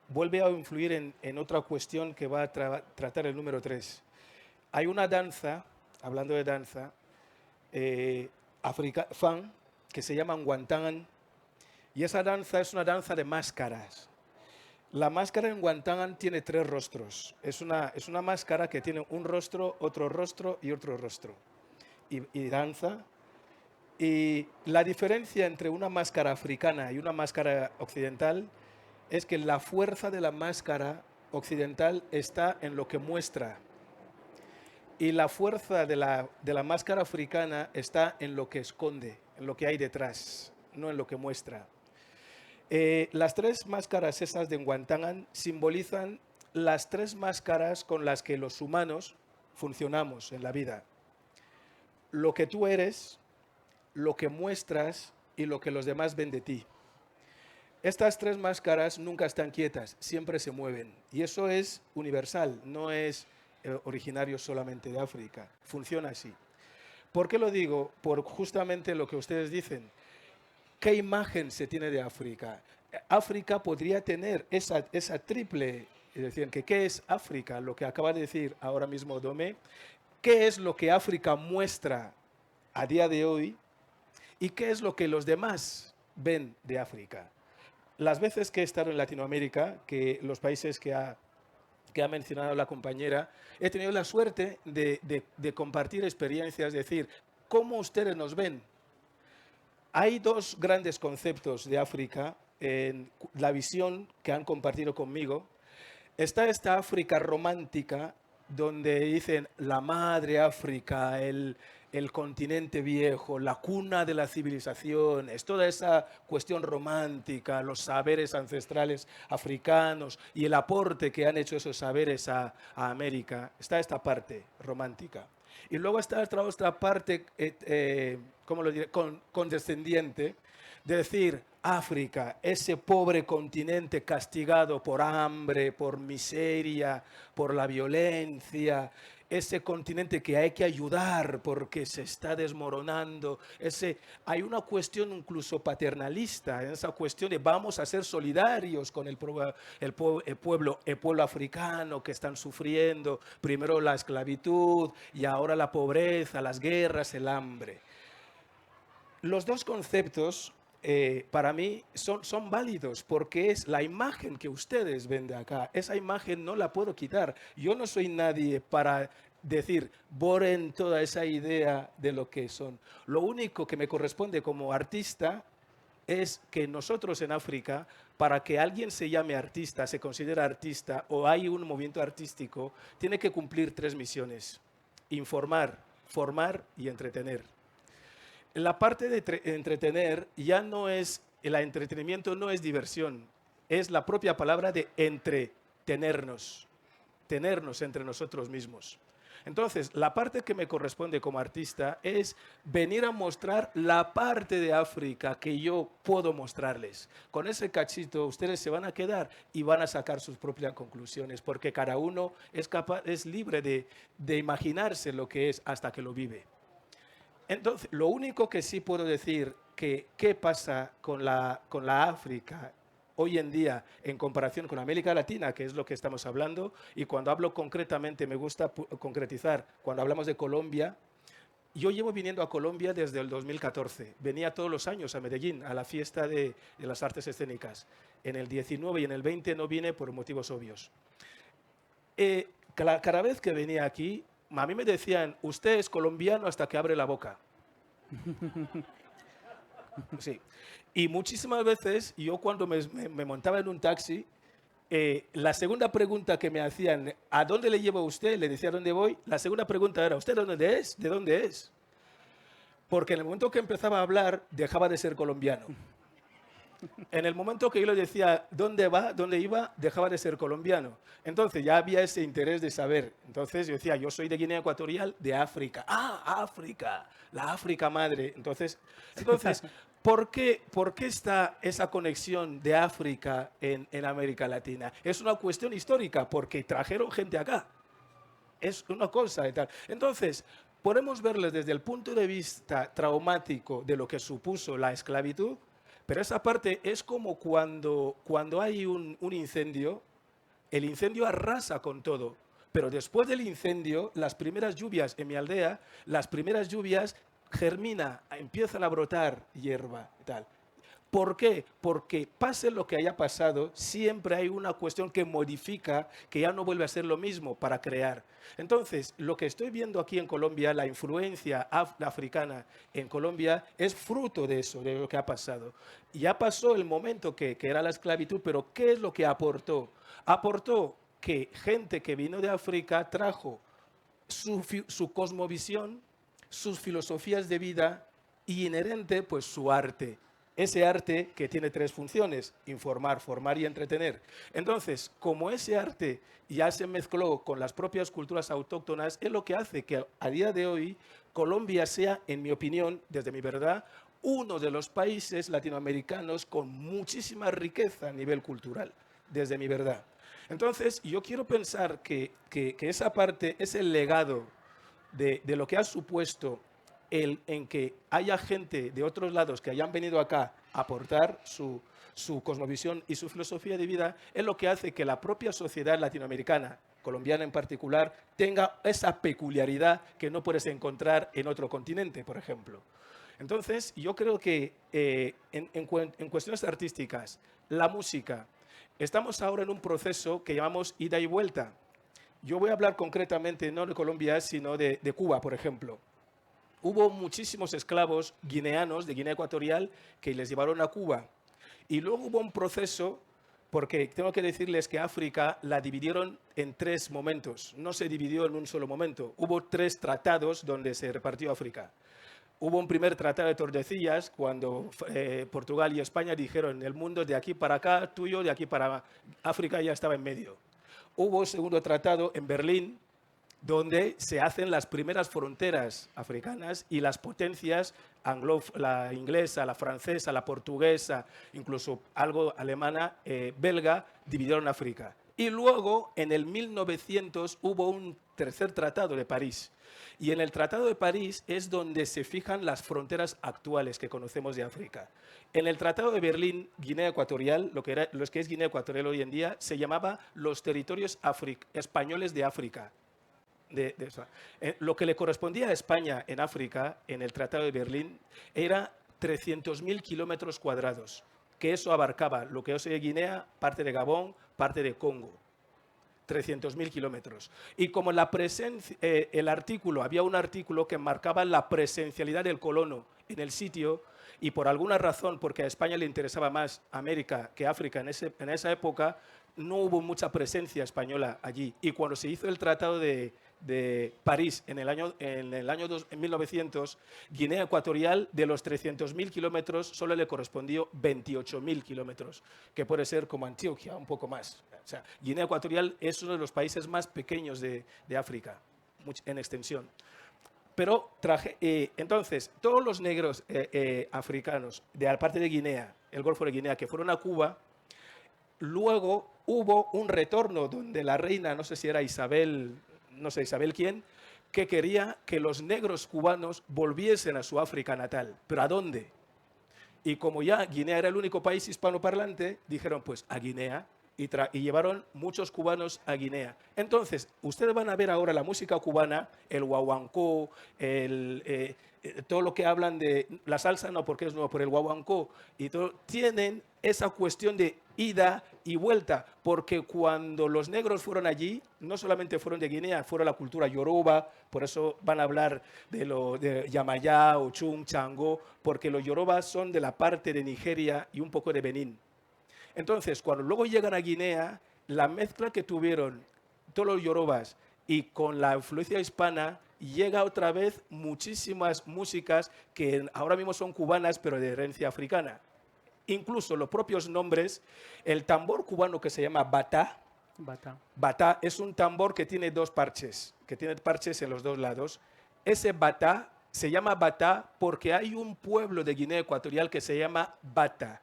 vuelve a influir en otra cuestión que va a tratar el número 3. Hay una danza, hablando de danza, fan, que se llama Ngwantangan, y esa danza es una danza de máscaras. La máscara en Ngwantangan tiene 3 rostros. Es una máscara que tiene un rostro, otro rostro y otro rostro. Y danza. Y la diferencia entre una máscara africana y una máscara occidental es que la fuerza de la máscara occidental está en lo que muestra y la fuerza de la máscara africana está en lo que esconde, en lo que hay detrás, no en lo que muestra. Las 3 máscaras esas de Ngwantangan simbolizan las 3 máscaras con las que los humanos funcionamos en la vida. Lo que tú eres, lo que muestras y lo que los demás ven de ti. Estas 3 máscaras nunca están quietas, siempre se mueven. Y eso es universal, no es originario solamente de África. Funciona así. ¿Por qué lo digo? Por justamente lo que ustedes dicen. ¿Qué imagen se tiene de África? África podría tener esa triple, es decir, ¿qué es África? Lo que acaba de decir ahora mismo Dome. ¿Qué es lo que África muestra a día de hoy? ¿Y qué es lo que los demás ven de África? Las veces que he estado en Latinoamérica, que los países que ha mencionado la compañera, he tenido la suerte de compartir experiencias, es decir, ¿cómo ustedes nos ven? Hay 2 grandes conceptos de África en la visión que han compartido conmigo. Está esta África romántica, donde dicen la madre África, el continente viejo, la cuna de la civilización, es toda esa cuestión romántica, los saberes ancestrales africanos y el aporte que han hecho esos saberes a América. Está esta parte romántica. Y luego está esta otra parte, ¿cómo lo diré?, condescendiente, de decir, África, ese pobre continente castigado por hambre, por miseria, por la violencia, ese continente que hay que ayudar porque se está desmoronando. Hay una cuestión incluso paternalista en esa cuestión de vamos a ser solidarios con el pueblo africano que están sufriendo, primero la esclavitud y ahora la pobreza, las guerras, el hambre. Los dos conceptos para mí son válidos porque es la imagen que ustedes ven de acá. Esa imagen no la puedo quitar. Yo no soy nadie para decir, borren toda esa idea de lo que son. Lo único que me corresponde como artista es que nosotros en África, para que alguien se llame artista, se considere artista o hay un movimiento artístico, tiene que cumplir 3 misiones: informar, formar y entretener. La parte de entretener ya no es, el entretenimiento no es diversión, es la propia palabra de entretenernos, tenernos entre nosotros mismos. Entonces, la parte que me corresponde como artista es venir a mostrar la parte de África que yo puedo mostrarles. Con ese cachito ustedes se van a quedar y van a sacar sus propias conclusiones, porque cada uno es libre de imaginarse lo que es hasta que lo vive. Entonces, lo único que sí puedo decir que qué pasa con la África hoy en día en comparación con América Latina, que es lo que estamos hablando, y cuando hablo concretamente, me gusta concretizar, cuando hablamos de Colombia, yo llevo viniendo a Colombia desde el 2014. Venía todos los años a Medellín, a la fiesta de las artes escénicas. En el 19 y en el 20 no vine por motivos obvios. Cada vez que venía aquí, a mí me decían, usted es colombiano hasta que abre la boca. Sí. Y muchísimas veces, yo cuando me montaba en un taxi, la segunda pregunta que me hacían, ¿a dónde le llevo a usted? Le decía, ¿a dónde voy? La segunda pregunta era, ¿usted de dónde es? ¿De dónde es? Porque en el momento que empezaba a hablar, dejaba de ser colombiano. En el momento que yo le decía dónde va, dónde iba, dejaba de ser colombiano. Entonces ya había ese interés de saber. Entonces yo decía, yo soy de Guinea Ecuatorial, de África. ¡Ah, África! La África madre. Entonces ¿por qué está esa conexión de África en América Latina? Es una cuestión histórica, porque trajeron gente acá. Es una cosa y tal. Entonces, podemos verles desde el punto de vista traumático de lo que supuso la esclavitud. Pero esa parte es como cuando hay un incendio, el incendio arrasa con todo. Pero después del incendio, las primeras lluvias en mi aldea, las primeras lluvias germina, empiezan a brotar hierba y tal. ¿Por qué? Porque pase lo que haya pasado, siempre hay una cuestión que modifica, que ya no vuelve a ser lo mismo para crear. Entonces, lo que estoy viendo aquí en Colombia, la influencia africana en Colombia, es fruto de eso, de lo que ha pasado. Ya pasó el momento que era la esclavitud, pero ¿qué es lo que aportó? Aportó que gente que vino de África trajo su cosmovisión, sus filosofías de vida y inherente, pues su arte. Ese arte que tiene 3 funciones: informar, formar y entretener. Entonces, como ese arte ya se mezcló con las propias culturas autóctonas, es lo que hace que a día de hoy Colombia sea, en mi opinión, desde mi verdad, uno de los países latinoamericanos con muchísima riqueza a nivel cultural, desde mi verdad. Entonces, yo quiero pensar que esa parte es el legado de lo que ha supuesto en que haya gente de otros lados que hayan venido acá a aportar su cosmovisión y su filosofía de vida, es lo que hace que la propia sociedad latinoamericana, colombiana en particular, tenga esa peculiaridad que no puedes encontrar en otro continente, por ejemplo. Entonces, yo creo que en cuestiones artísticas, la música, estamos ahora en un proceso que llamamos ida y vuelta. Yo voy a hablar concretamente no de Colombia, sino de Cuba, por ejemplo. Hubo muchísimos esclavos guineanos de Guinea Ecuatorial que les llevaron a Cuba. Y luego hubo un proceso, porque tengo que decirles que África la dividieron en 3 momentos. No se dividió en un solo momento. Hubo 3 tratados donde se repartió África. Hubo un primer tratado de Tordesillas, cuando Portugal y España dijeron, el mundo de aquí para acá, tuyo, de aquí para África ya estaba en medio. Hubo un segundo tratado en Berlín, donde se hacen las primeras fronteras africanas y las potencias, la inglesa, la francesa, la portuguesa, incluso algo alemana, belga, dividieron África. Y luego, en el 1900, hubo un tercer tratado de París. Y en el Tratado de París es donde se fijan las fronteras actuales que conocemos de África. En el Tratado de Berlín, Guinea Ecuatorial, lo que es Guinea Ecuatorial hoy en día, se llamaba los territorios españoles de África. Lo que le correspondía a España en África, en el Tratado de Berlín, era 300.000 kilómetros cuadrados, que eso abarcaba lo que es Guinea, parte de Gabón, parte de Congo. 300.000 kilómetros. Y como había un artículo que marcaba la presencialidad del colono en el sitio, y por alguna razón, porque a España le interesaba más América que África en esa época, no hubo mucha presencia española allí. Y cuando se hizo el Tratado de París en 1900, Guinea Ecuatorial, de los 300.000 kilómetros, solo le correspondió 28.000 kilómetros, que puede ser como Antioquia, un poco más. O sea, Guinea Ecuatorial es uno de los países más pequeños de África, en extensión. Pero entonces, todos los negros africanos, de la parte de Guinea, el Golfo de Guinea, que fueron a Cuba, luego hubo un retorno donde la reina, no sé si era Isabel, no sé Isabel quién, que quería que los negros cubanos volviesen a su África natal. ¿Pero a dónde? Y como ya Guinea era el único país hispanoparlante, dijeron pues a Guinea y llevaron muchos cubanos a Guinea. Entonces, ustedes van a ver ahora la música cubana, el guaguancó, todo lo que hablan de la salsa, no porque es nuevo, por el guaguancó, y todo, tienen esa cuestión de ida y vuelta, porque cuando los negros fueron allí, no solamente fueron de Guinea, fueron la cultura yoruba, por eso van a hablar de Yamayá, Ochum, Changó, porque los yorubas son de la parte de Nigeria y un poco de Benín. Entonces, cuando luego llegan a Guinea, la mezcla que tuvieron todos los yorubas y con la influencia hispana, llega otra vez muchísimas músicas que ahora mismo son cubanas, pero de herencia africana. Incluso los propios nombres, el tambor cubano que se llama batá, batá es un tambor que tiene dos parches, que tiene parches en los dos lados. Ese batá se llama batá porque hay un pueblo de Guinea Ecuatorial que se llama Bata.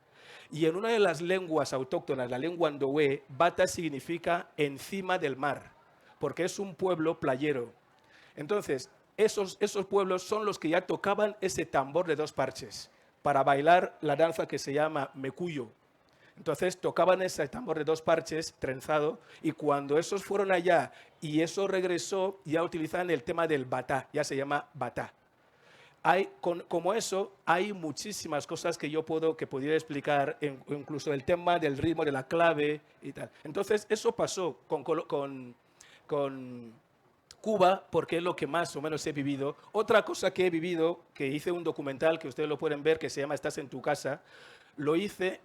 Y en una de las lenguas autóctonas, la lengua ndowe, Bata significa encima del mar, porque es un pueblo playero. Entonces, esos pueblos son los que ya tocaban ese tambor de dos parches para bailar la danza que se llama mecuyo. Entonces tocaban ese tambor de dos parches trenzado, y cuando esos fueron allá y eso regresó, ya utilizaban el tema del batá, ya se llama batá. Como eso, hay muchísimas cosas que pudiera explicar, incluso el tema del ritmo, de la clave y tal. Entonces, eso pasó con Cuba, porque es lo que más o menos he vivido. Otra cosa que he vivido, que hice un documental que ustedes lo pueden ver, que se llama Estás en tu casa, lo hice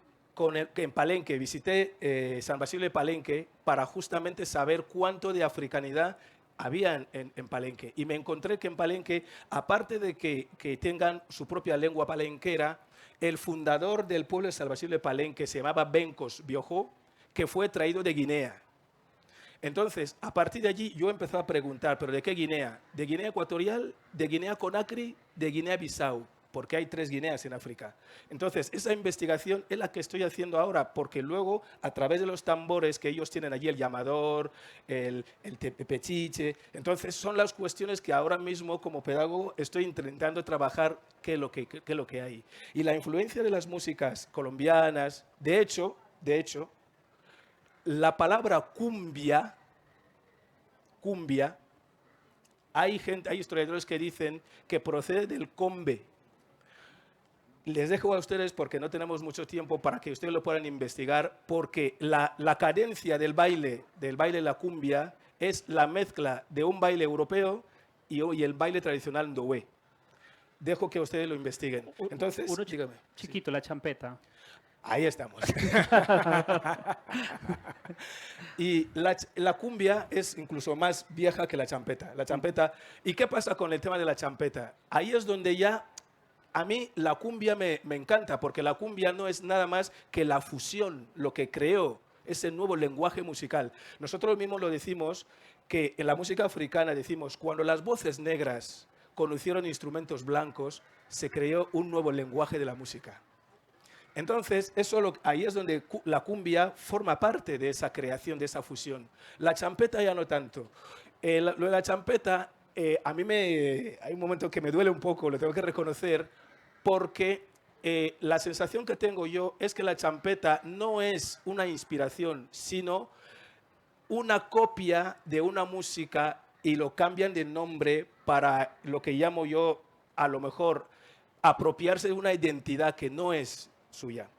en Palenque. Visité San Basilio de Palenque para justamente saber cuánto de africanidad había en Palenque. Y me encontré que en Palenque, aparte de que tengan su propia lengua palenquera, el fundador del pueblo de San Basilio de Palenque se llamaba Bencos Biojó, que fue traído de Guinea. Entonces, a partir de allí, yo empecé a preguntar, ¿pero de qué Guinea? ¿De Guinea Ecuatorial? ¿De Guinea Conakry? ¿De Guinea-Bissau? Porque hay 3 Guineas en África. Entonces, esa investigación es la que estoy haciendo ahora, porque luego, a través de los tambores que ellos tienen allí, el llamador, el tepechiche, entonces son las cuestiones que ahora mismo, como pedagogo, estoy intentando trabajar qué es lo que hay. Y la influencia de las músicas colombianas, de hecho, la palabra cumbia, hay historiadores que dicen que procede del combe. Les dejo a ustedes, porque no tenemos mucho tiempo, para que ustedes lo puedan investigar, porque la cadencia del baile de la cumbia es la mezcla de un baile europeo y el baile tradicional ndowe. Dejo que ustedes lo investiguen. Entonces, uno dígame. chiquito, la champeta. Ahí estamos. Y la cumbia es incluso más vieja que la champeta. ¿Y qué pasa con el tema de la champeta? Ahí es donde ya, a mí la cumbia me encanta, porque la cumbia no es nada más que la fusión, lo que creó ese nuevo lenguaje musical. Nosotros mismos lo decimos, que en la música africana decimos, cuando las voces negras conocieron instrumentos blancos, se creó un nuevo lenguaje de la música. Entonces, ahí es donde la cumbia forma parte de esa creación, de esa fusión. La champeta ya no tanto. Lo de la champeta, hay un momento que me duele un poco, lo tengo que reconocer, porque la sensación que tengo yo es que la champeta no es una inspiración, sino una copia de una música y lo cambian de nombre para lo que llamo yo, a lo mejor, apropiarse de una identidad que no es suya,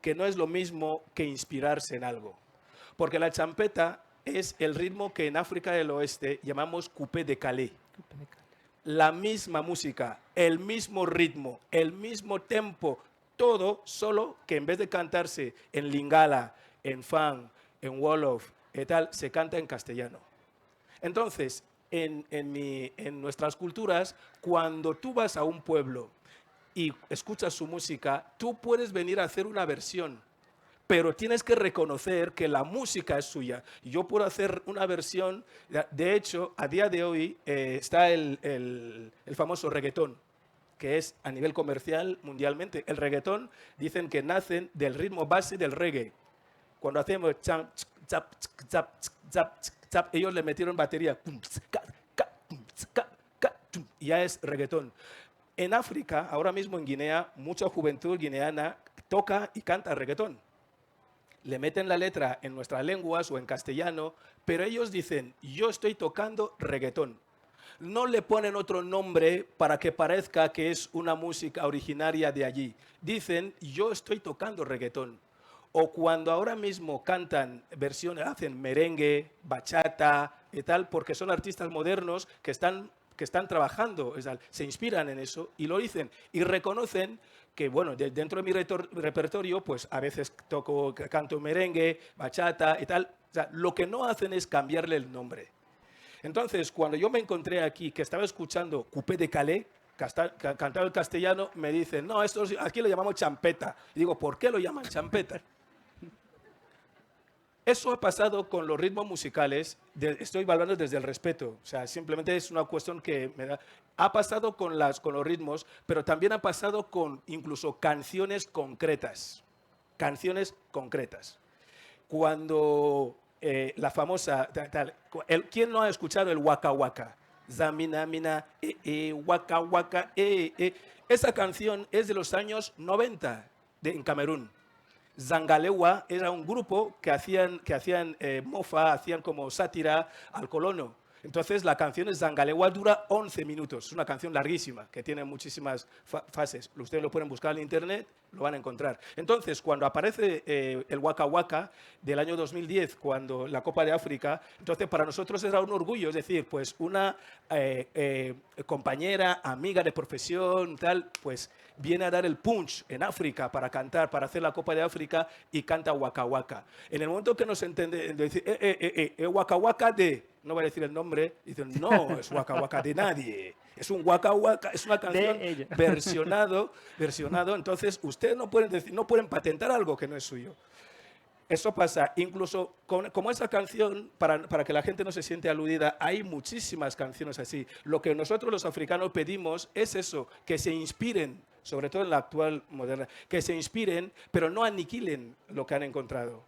que no es lo mismo que inspirarse en algo. Porque la champeta es el ritmo que en África del Oeste llamamos coupé de Calais. La misma música, el mismo ritmo, el mismo tempo, todo, solo que en vez de cantarse en lingala, en fan, en wolof y tal, se canta en castellano. Entonces, en nuestras culturas, cuando tú vas a un pueblo y escuchas su música, tú puedes venir a hacer una versión, pero tienes que reconocer que la música es suya. Yo puedo hacer una versión, de hecho, a día de hoy está el famoso reggaetón, que es a nivel comercial mundialmente. El reggaetón dicen que nace del ritmo base del reggae. Cuando hacemos chap, chap, chap, chap, chap, ellos le metieron batería, y ya es reggaetón. En África, ahora mismo en Guinea, mucha juventud guineana toca y canta reggaetón. Le meten la letra en nuestras lenguas o en castellano, pero ellos dicen, yo estoy tocando reggaetón. No le ponen otro nombre para que parezca que es una música originaria de allí. Dicen, yo estoy tocando reggaetón. O cuando ahora mismo cantan versiones, hacen merengue, bachata y tal, porque son artistas modernos que están trabajando, se inspiran en eso y lo dicen y reconocen que, bueno, dentro de mi repertorio, pues a veces canto merengue, bachata y tal. O sea, lo que no hacen es cambiarle el nombre. Entonces, cuando yo me encontré aquí, que estaba escuchando Coupé de Calais, cantado en castellano, me dicen, no, aquí lo llamamos champeta. Y digo, ¿por qué lo llaman champeta? Eso ha pasado con los ritmos musicales, estoy hablando desde el respeto, o sea, simplemente es una cuestión que me da. Ha pasado con los ritmos, pero también ha pasado con incluso canciones concretas. Canciones concretas. Cuando la famosa, ¿quién no ha escuchado el Waka Waka? Zamina, mina, waka waka, Esa canción es de los años 90 en Camerún. Zangalewa era un grupo que hacían mofa, hacían como sátira al colono. Entonces la canción de Zangalewa dura 11 minutos, es una canción larguísima que tiene muchísimas fases. Ustedes lo pueden buscar en internet, lo van a encontrar. Entonces cuando aparece el Waka Waka del año 2010, cuando la Copa de África, entonces para nosotros era un orgullo, es decir, pues una compañera, amiga de profesión, tal, pues viene a dar el punch en África para cantar, para hacer la Copa de África y canta Waka Waka. En el momento que nos entiende, decir, Waka Waka de, no voy a decir el nombre, dicen, no, es Waka Waka de nadie. Es un Waka Waka, es una canción versionado, entonces ustedes no pueden patentar algo que no es suyo. Eso pasa, incluso como esa canción, para que la gente no se siente aludida, hay muchísimas canciones así. Lo que nosotros los africanos pedimos es eso, que se inspiren, sobre todo en la actual moderna, que se inspiren, pero no aniquilen lo que han encontrado.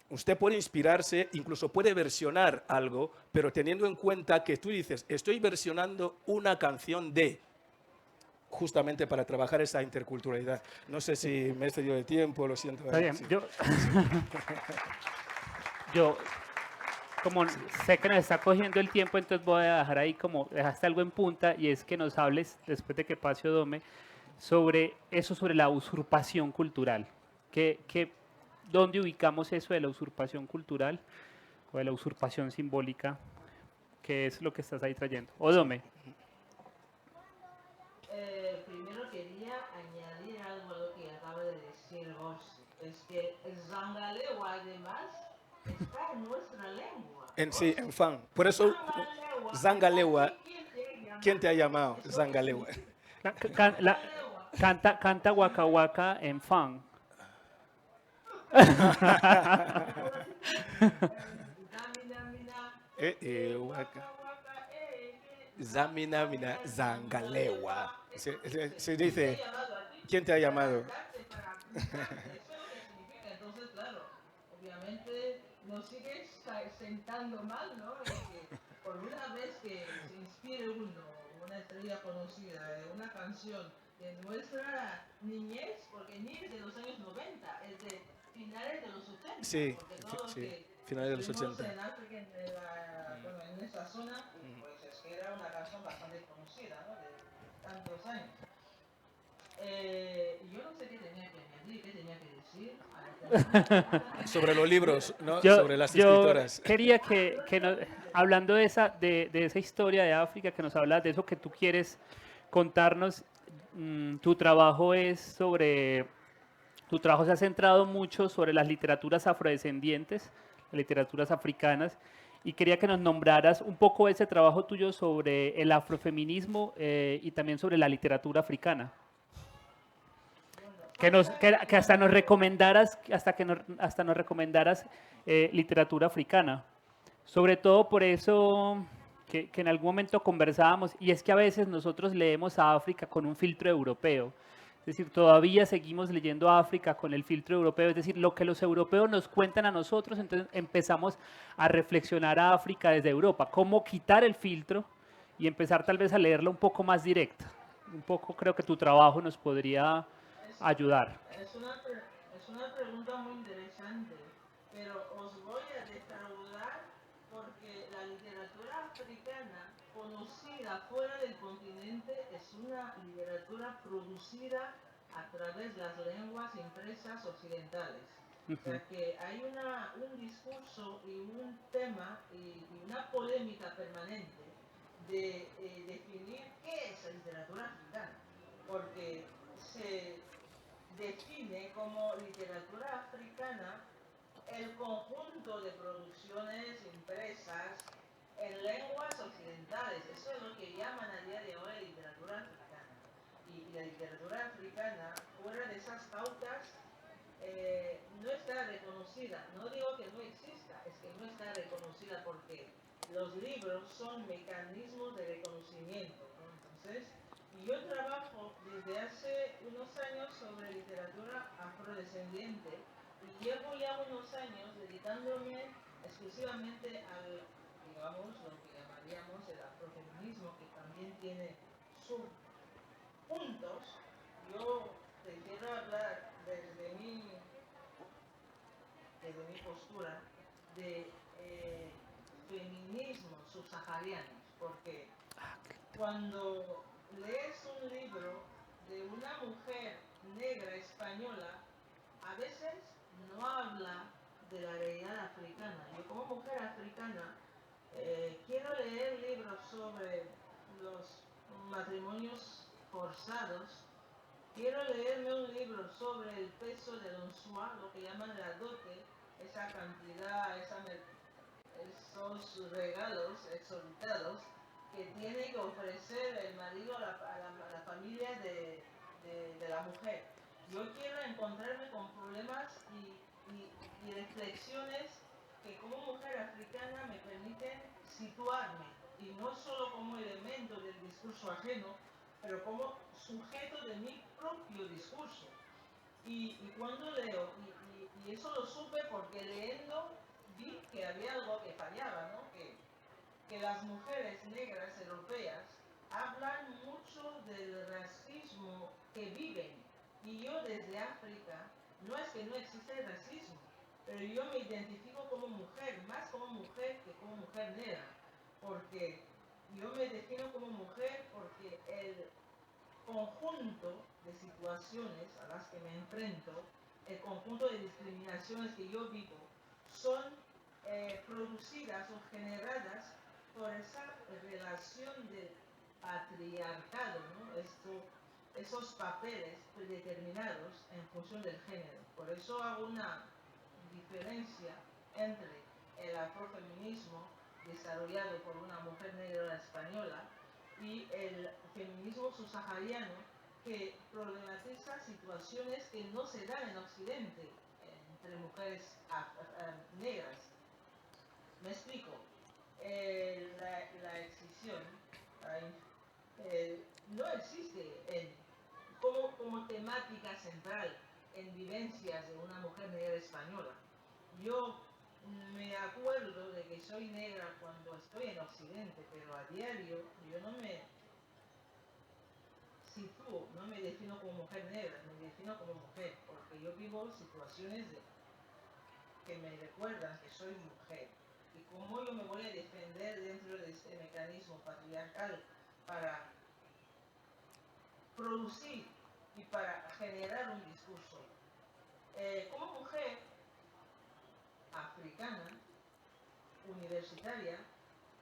Usted puede inspirarse, incluso puede versionar algo, pero teniendo en cuenta que tú dices, estoy versionando una canción de, justamente para trabajar esa interculturalidad. No sé si me he excedido de tiempo, lo siento. Está bien, sí. yo como sé que nos está cogiendo el tiempo, entonces voy a dejar ahí como, dejaste algo en punta, y es que nos hables, después de que pase Odome, sobre la usurpación cultural. ¿Dónde ubicamos eso de la usurpación cultural o de la usurpación simbólica? ¿Qué es lo que estás ahí trayendo? Odome. Primero quería añadir algo a lo que acaba de decir Rossi. Es que el Zangalewa, además, está en nuestra lengua. Sí, en fan. Por eso, Zangalewa, ¿quién te ha llamado Zangalewa? Canta Waka Waka en fan. Zamina, mina, Zangalewa. Se dice, ¿quién te ha llamado? Eso es lo que significa. Entonces, claro, obviamente nos sigue sentando mal, ¿no? Es que por una vez que se inspire uno, una estrella conocida, de una canción de nuestra niñez, porque ni es de los años 90, es de finales de los 80, Sí, porque todos los sí, que finales de los estuvimos 80. en África, bueno, en esa zona, pues es que era una canción bastante conocida, ¿no? De tantos años. Yo no sé qué tenía que añadir, qué tenía que decir. Sobre los libros, ¿no? Yo, Sobre las yo escritoras. quería hablando de esa historia de África, que nos hablas de eso que tú quieres contarnos, tu trabajo es sobre, tu trabajo se ha centrado mucho sobre las literaturas afrodescendientes, las literaturas africanas, y quería que nos nombraras un poco ese trabajo tuyo sobre el afrofeminismo y también sobre la literatura africana. Que hasta nos recomendaras, hasta nos recomendaras literatura africana. Sobre todo por eso que en algún momento conversábamos, y es que a veces nosotros leemos a África con un filtro europeo. Es decir, todavía seguimos leyendo a África con el filtro europeo, es decir, lo que los europeos nos cuentan a nosotros, entonces empezamos a reflexionar a África desde Europa, cómo quitar el filtro y empezar tal vez a leerla un poco más directa. Un poco creo que tu trabajo nos podría ayudar. Es una pregunta muy interesante, pero os voy a defraudar porque la literatura africana conocida fuera del continente es una literatura producida a través de las lenguas impresas occidentales. O sea que hay un discurso y un tema y una polémica permanente de definir qué es la literatura africana, porque se define como literatura africana el conjunto de producciones impresas en lenguas occidentales. Eso es lo que llaman a día de hoy literatura africana. Y la literatura africana, fuera de esas pautas, no está reconocida. No digo que no exista, es que no está reconocida porque los libros son mecanismos de reconocimiento, ¿no? Entonces, yo trabajo desde hace unos años sobre literatura afrodescendiente y llevo ya unos años dedicándome exclusivamente al, digamos, lo que llamaríamos el afrofeminismo, que también tiene sus puntos. Yo prefiero hablar desde mi postura de feminismo subsaharianos, porque cuando lees un libro de una mujer negra española, a veces no habla de la realidad africana. Yo como mujer africana quiero leer libros sobre los matrimonios forzados, quiero leerme un libro sobre el peso de Don Sua, lo que llaman la dote, esa cantidad, esos regalos exorbitados que tiene que ofrecer el marido a la familia de la mujer. Yo quiero encontrarme con problemas y reflexiones que como mujer africana me permiten situarme, y no solo como elemento del discurso ajeno, pero como sujeto de mi propio discurso. Y cuando leo, y eso lo supe porque leyendo vi que había algo que fallaba, ¿no? Que las mujeres negras europeas hablan mucho del racismo que viven. Y yo desde África, no es que no exista el racismo, pero yo me identifico como mujer, más como mujer que como mujer negra, porque yo me defino como mujer porque el conjunto de situaciones a las que me enfrento, el conjunto de discriminaciones que yo vivo, son producidas o generadas por esa relación de patriarcado, ¿no? Esos papeles predeterminados en función del género. Por eso hago una diferencia entre el afrofeminismo desarrollado por una mujer negra española y el feminismo subsahariano, que problematiza situaciones que no se dan en Occidente entre mujeres negras. Me explico. La excisión no existe como temática central en vivencias de una mujer negra española. Yo me acuerdo de que soy negra cuando estoy en Occidente, pero a diario yo no me sitúo, no me defino como mujer negra, me defino como mujer, porque yo vivo situaciones que me recuerdan que soy mujer. Y cómo yo me voy a defender dentro de este mecanismo patriarcal para producir y para generar un discurso. Como mujer africana, universitaria,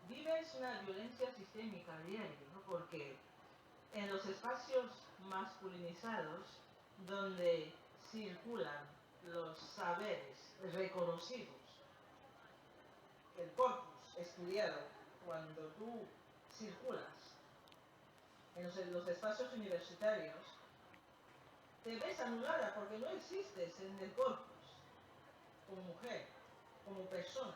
vives una violencia sistémica diaria, ¿no? Porque en los espacios masculinizados, donde circulan los saberes reconocidos, el corpus estudiado, cuando tú circulas en los espacios universitarios, te ves anulada porque no existes en el corpus como mujer, como persona.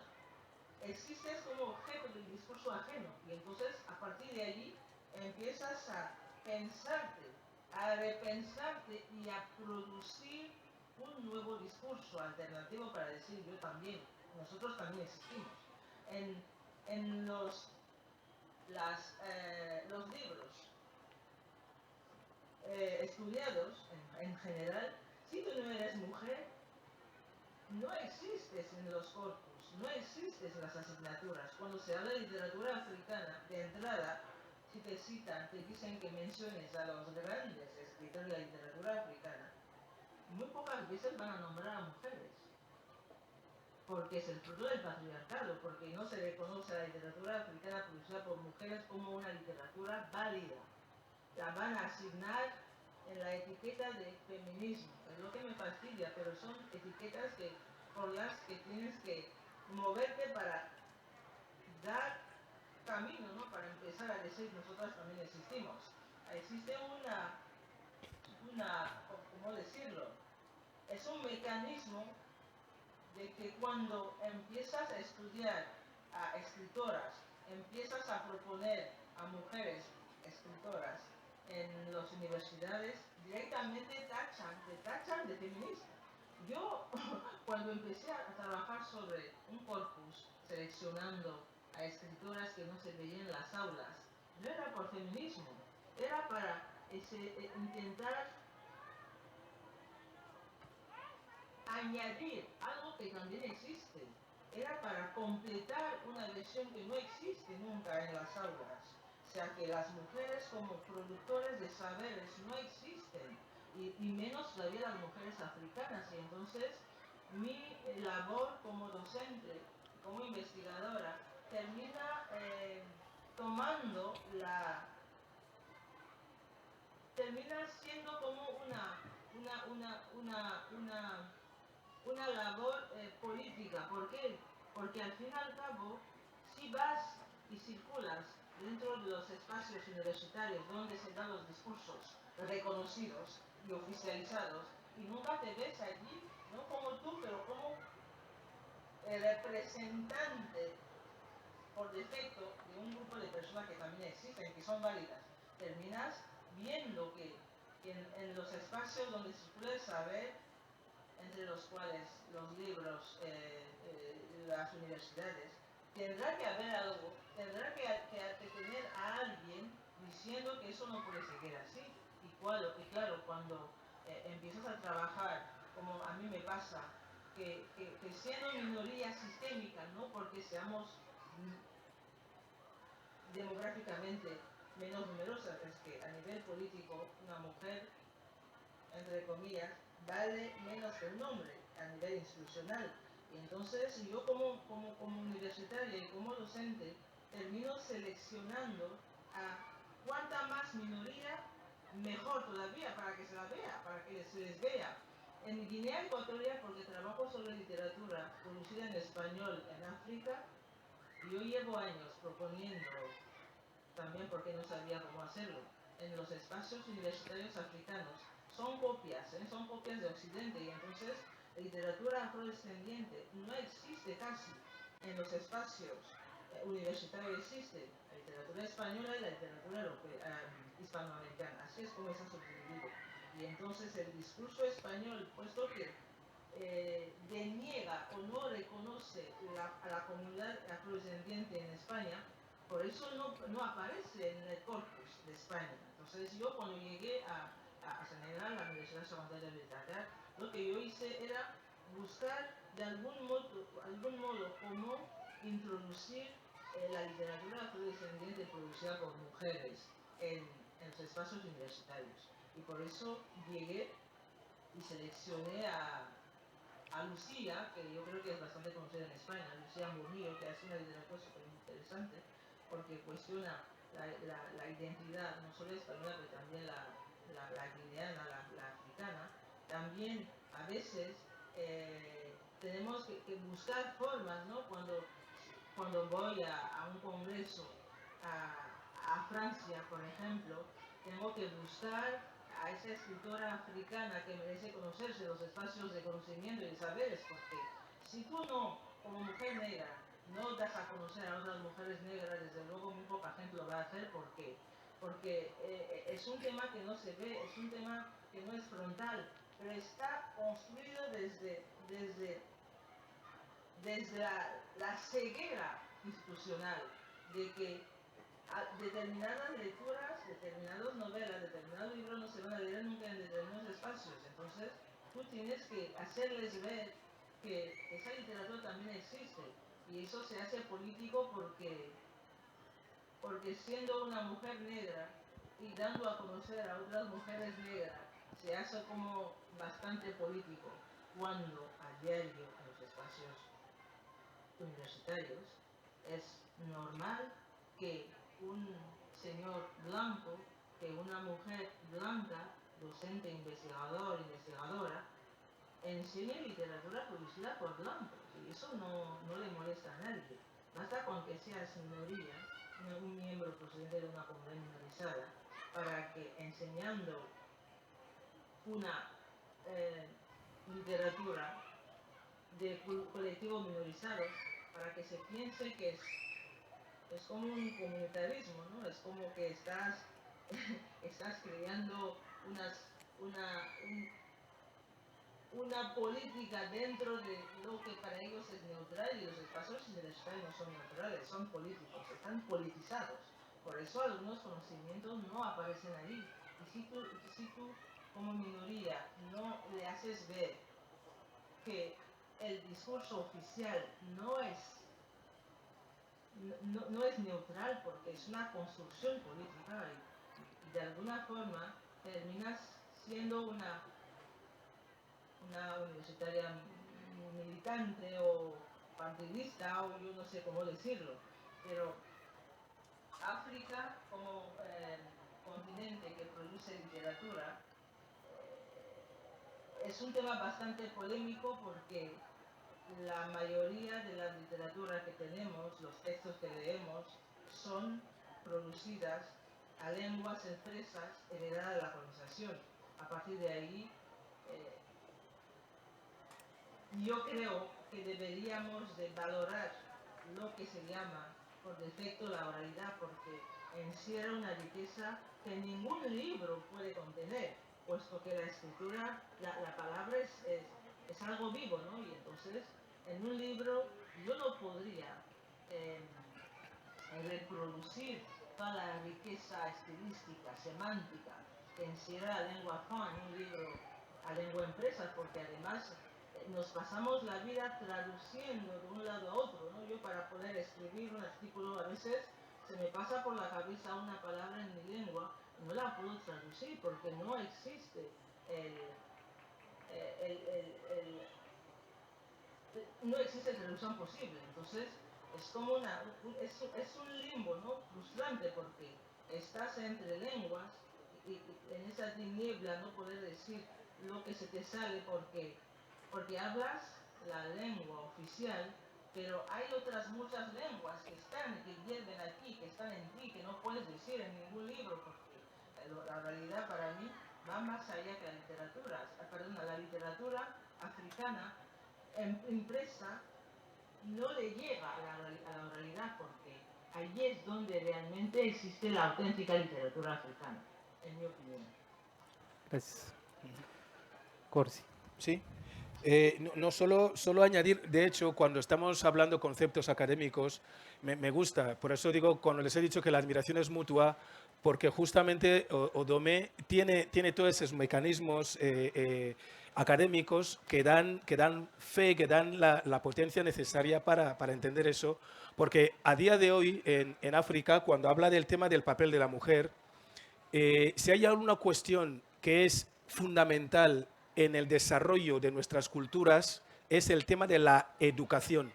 Existes como objeto del discurso ajeno y entonces a partir de allí empiezas a pensarte, a repensarte y a producir un nuevo discurso alternativo para decir yo también, nosotros también existimos. En los libros estudiados en general, si tú no eres mujer, no existes en los corpus, no existes en las asignaturas. Cuando se habla de literatura africana, de entrada, si te citan, te dicen que menciones a los grandes escritores de la literatura africana, muy pocas veces van a nombrar a mujeres, porque es el fruto del patriarcado, porque no se reconoce a la literatura africana producida por mujeres como una literatura válida. La van a asignar en la etiqueta de feminismo. Es lo que me fastidia, pero son etiquetas por las que tienes que moverte para dar camino, ¿no? Para empezar a decir nosotras también existimos. Existe ¿cómo decirlo? Es un mecanismo de que cuando empiezas a estudiar a escritoras, empiezas a proponer a mujeres escritoras en las universidades, directamente te tachan de feminista. Yo, cuando empecé a trabajar sobre un corpus, seleccionando a escritoras que no se veían en las aulas, no era por feminismo, era para intentar añadir algo que también existe. Era para completar una versión que no existe nunca en las aulas. O sea, que las mujeres como productores de saberes no existen, y menos todavía las mujeres africanas. Y entonces mi labor como docente, como investigadora, termina termina siendo como una labor política. ¿Por qué? Porque al fin y al cabo, si vas y circulas dentro de los espacios universitarios donde se dan los discursos reconocidos y oficializados, y nunca te ves allí, no como tú, pero como representante por defecto de un grupo de personas que también existen, que son válidas, terminas viendo que en los espacios donde circula el saber, entre los cuales los libros, las universidades, tendrá que haber algo, tendrá que tener a alguien diciendo que eso no puede seguir así. Y claro, cuando empiezas a trabajar, como a mí me pasa, que siendo minoría sistémica, no porque seamos demográficamente menos numerosas, es que a nivel político una mujer, entre comillas, vale menos que un hombre a nivel institucional. Y entonces yo como universitaria y como docente termino seleccionando a cuanta más minoría, mejor todavía, para que se la vea, para que se les vea. En Guinea Ecuatorial, porque trabajo sobre literatura producida en español en África, yo llevo años proponiendo, también porque no sabía cómo hacerlo, en los espacios universitarios africanos. Son copias de Occidente, y entonces la literatura afrodescendiente no existe casi en los espacios universitarios. Existe la literatura española y la literatura hispanoamericana. Así es como está subdividido. Y entonces el discurso español, puesto que deniega o no reconoce a la comunidad afrodescendiente en España, por eso no aparece en el corpus de España. Entonces yo cuando llegué a Senegal, a la Universidad Secundaria de Dakar, lo que yo hice era buscar de algún modo cómo introducir la literatura afrodescendiente producida por mujeres en los espacios universitarios. Y por eso llegué y seleccioné a Lucía, que yo creo que es bastante conocida en España, Lucía Murmillo, que hace una literatura súper interesante porque cuestiona la identidad no solo española, pero también la guineana, la africana. También a veces tenemos que buscar formas, ¿no? Cuando voy a un congreso a Francia, por ejemplo, tengo que buscar a esa escritora africana que merece conocerse los espacios de conocimiento y de saberes, porque si tú no, como mujer negra, no das a conocer a otras mujeres negras, desde luego muy poca gente lo va a hacer. ¿Por qué? Porque es un tema que no se ve, es un tema que no es frontal, pero está construido desde la ceguera institucional de que determinadas lecturas, determinadas novelas, determinados libros no se van a leer nunca en determinados espacios. Entonces, tú tienes que hacerles ver que esa literatura también existe. Y eso se hace político porque siendo una mujer negra y dando a conocer a otras mujeres negras, se hace como bastante político. Cuando a diario en los espacios universitarios es normal que un señor blanco, que una mujer blanca, docente, investigador, investigadora, enseñe literatura producida por blancos. Y eso no le molesta a nadie. Basta con que seas minoría, un miembro procedente de una comunidad minorizada, para que enseñando una literatura de colectivos minorizados, para que se piense que es como un comunitarismo, ¿no? Es como que estás creando una política dentro de lo que para ellos es neutral, y los espacios universitarios no son neutrales, son políticos, están politizados. Por eso algunos conocimientos no aparecen ahí. Y si tú como minoría no le haces ver que el discurso oficial no es neutral, porque es una construcción política, y de alguna forma terminas siendo una universitaria militante o partidista, o yo no sé cómo decirlo. Pero África, como continente que produce literatura, es un tema bastante polémico, porque la mayoría de la literatura que tenemos, los textos que leemos, son producidas a lenguas expresas heredadas de la colonización. A partir de ahí, yo creo que deberíamos de valorar lo que se llama por defecto la oralidad, porque encierra una riqueza que ningún libro puede contener, puesto que la escritura, la palabra es algo vivo, ¿no? Y entonces, en un libro yo no podría reproducir toda la riqueza estilística, semántica, que encierra la lengua franca en un libro a lengua empresa, porque además nos pasamos la vida traduciendo de un lado a otro, ¿no? Yo, para poder escribir un artículo, a veces se me pasa por la cabeza una palabra en mi lengua y no la puedo traducir porque no existe no existe traducción posible. Entonces es como es un limbo, ¿no? Frustrante, porque estás entre lenguas y en esa tiniebla no poder decir lo que se te sale, porque hablas la lengua oficial, pero hay otras muchas lenguas que hierven aquí, que están en ti, que no puedes decir en ningún libro, porque la realidad para mí va más allá que la literatura. La literatura africana impresa no le llega a la oralidad, porque allí es donde realmente existe la auténtica literatura africana, en mi opinión. Gracias. Corsi. Sí. No solo añadir, de hecho, cuando estamos hablando conceptos académicos, me gusta, por eso digo, cuando les he dicho que la admiración es mutua, porque justamente Odomé tiene todos esos mecanismos académicos que dan fe, que dan la potencia necesaria para entender eso, porque a día de hoy en África, cuando habla del tema del papel de la mujer, si hay alguna cuestión que es fundamental en el desarrollo de nuestras culturas, es el tema de la educación.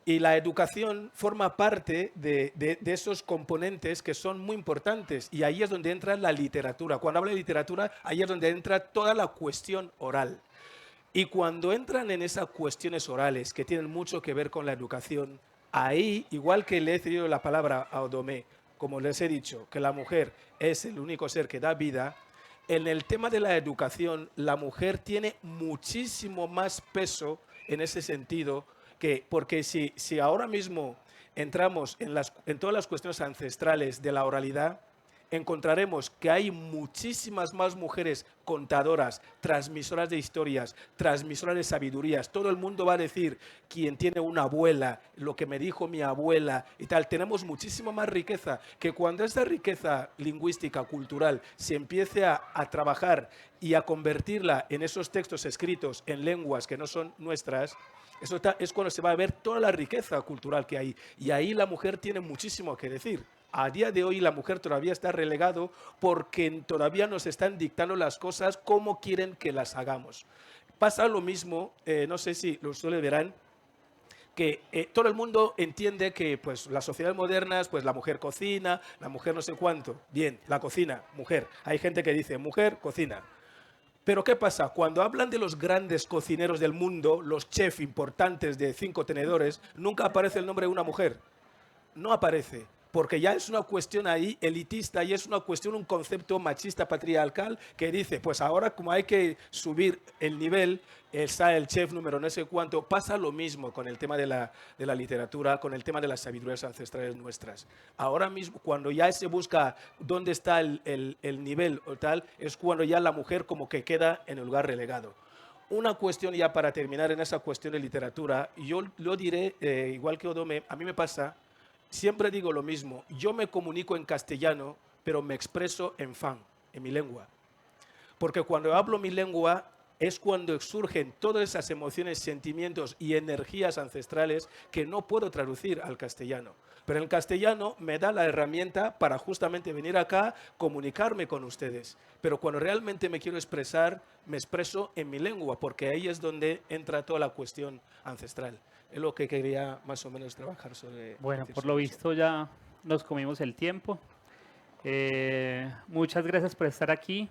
Y la educación forma parte de esos componentes que son muy importantes. Y ahí es donde entra la literatura. Cuando hablo de literatura, ahí es donde entra toda la cuestión oral. Y cuando entran en esas cuestiones orales que tienen mucho que ver con la educación, ahí, igual que le he cedido la palabra a Odomé, como les he dicho, que la mujer es el único ser que da vida, en el tema de la educación, la mujer tiene muchísimo más peso en ese sentido, porque si ahora mismo entramos en todas las cuestiones ancestrales de la oralidad, encontraremos que hay muchísimas más mujeres contadoras, transmisoras de historias, transmisoras de sabidurías. Todo el mundo va a decir quién tiene una abuela, lo que me dijo mi abuela y tal. Tenemos muchísima más riqueza, que cuando esa riqueza lingüística, cultural, se empiece a trabajar y a convertirla en esos textos escritos en lenguas que no son nuestras, eso es cuando se va a ver toda la riqueza cultural que hay. Y ahí la mujer tiene muchísimo que decir. A día de hoy la mujer todavía está relegado porque todavía nos están dictando las cosas como quieren que las hagamos. Pasa lo mismo, no sé si lo suele verán, que todo el mundo entiende que pues, las sociedades modernas, pues la mujer cocina, la mujer no sé cuánto. Bien, la cocina, mujer. Hay gente que dice mujer, cocina. Pero ¿qué pasa? Cuando hablan de los grandes cocineros del mundo, los chefs importantes de 5 tenedores, nunca aparece el nombre de una mujer. No aparece, porque ya es una cuestión ahí elitista y es una cuestión, un concepto machista patriarcal que dice, pues ahora como hay que subir el nivel, está el chef número no sé cuánto. Pasa lo mismo con el tema de la literatura, con el tema de las sabidurías ancestrales nuestras. Ahora mismo, cuando ya se busca dónde está el nivel o tal, es cuando ya la mujer como que queda en el lugar relegado. Una cuestión ya para terminar en esa cuestión de literatura, yo lo diré, igual que Odomé, a mí me pasa. Siempre digo lo mismo, yo me comunico en castellano, pero me expreso en fan, en mi lengua. Porque cuando hablo mi lengua es cuando surgen todas esas emociones, sentimientos y energías ancestrales que no puedo traducir al castellano. Pero el castellano me da la herramienta para justamente venir acá, comunicarme con ustedes. Pero cuando realmente me quiero expresar, me expreso en mi lengua, porque ahí es donde entra toda la cuestión ancestral. Es lo que quería más o menos trabajar sobre. Bueno, por lo visto ya nos comimos el tiempo. Muchas gracias por estar aquí.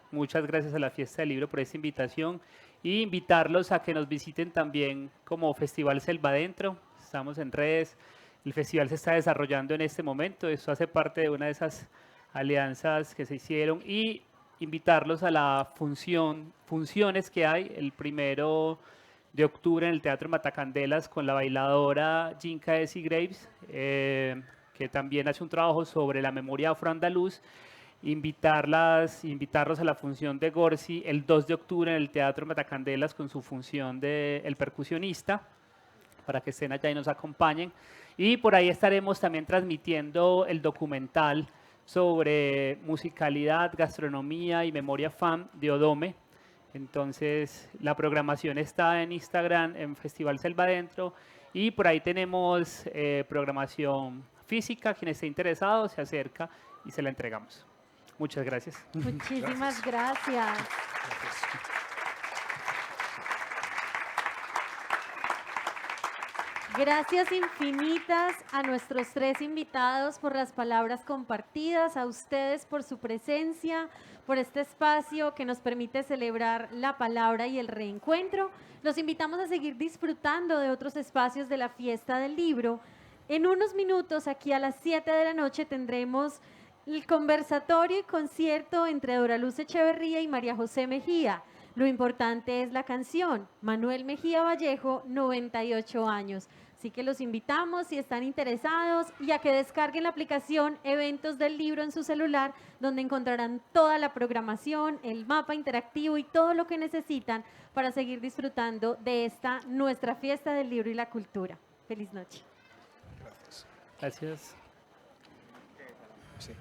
Muchas gracias a la Fiesta del Libro por esta invitación. Y invitarlos a que nos visiten también como Festival Selva Adentro. Estamos en redes. El festival se está desarrollando en este momento. Esto hace parte de una de esas alianzas que se hicieron. Y invitarlos a la funciones que hay el 1 de octubre en el Teatro Matacandelas con la bailadora Jinka Essie Graves, que también hace un trabajo sobre la memoria afroandaluz. Invitarlos a la función de Gorsi el 2 de octubre en el Teatro Matacandelas con su función de El Percusionista, para que estén allá y nos acompañen. Y por ahí estaremos también transmitiendo el documental sobre musicalidad, gastronomía y memoria FAM de Odomé. Entonces, la programación está en Instagram, en Festival Selva Adentro, y por ahí tenemos programación física. Quien esté interesado se acerca y se la entregamos. Muchas gracias. Muchísimas gracias. Gracias infinitas a nuestros 3 invitados por las palabras compartidas, a ustedes por su presencia, por este espacio que nos permite celebrar la palabra y el reencuentro. Los invitamos a seguir disfrutando de otros espacios de la Fiesta del Libro. En unos minutos, aquí a las 7 de la noche, tendremos el conversatorio y concierto entre Dora Luz Echeverría y María José Mejía. Lo importante es la canción. Manuel Mejía Vallejo, 98 años. Así que los invitamos, si están interesados, y a que descarguen la aplicación Eventos del Libro en su celular, donde encontrarán toda la programación, el mapa interactivo y todo lo que necesitan para seguir disfrutando de esta nuestra fiesta del libro y la cultura. Feliz noche. Gracias. Gracias. Sí.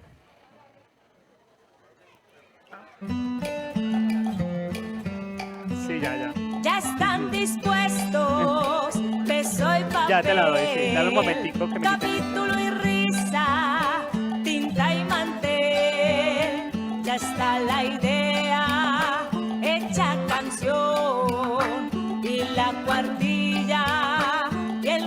Sí, ya. Ya están dispuestos, beso y papel. Ya te la doy, sí. Dame un momentico que me quite. Capítulo y risa, tinta y mantel. Ya está la idea, hecha canción y la cuartilla.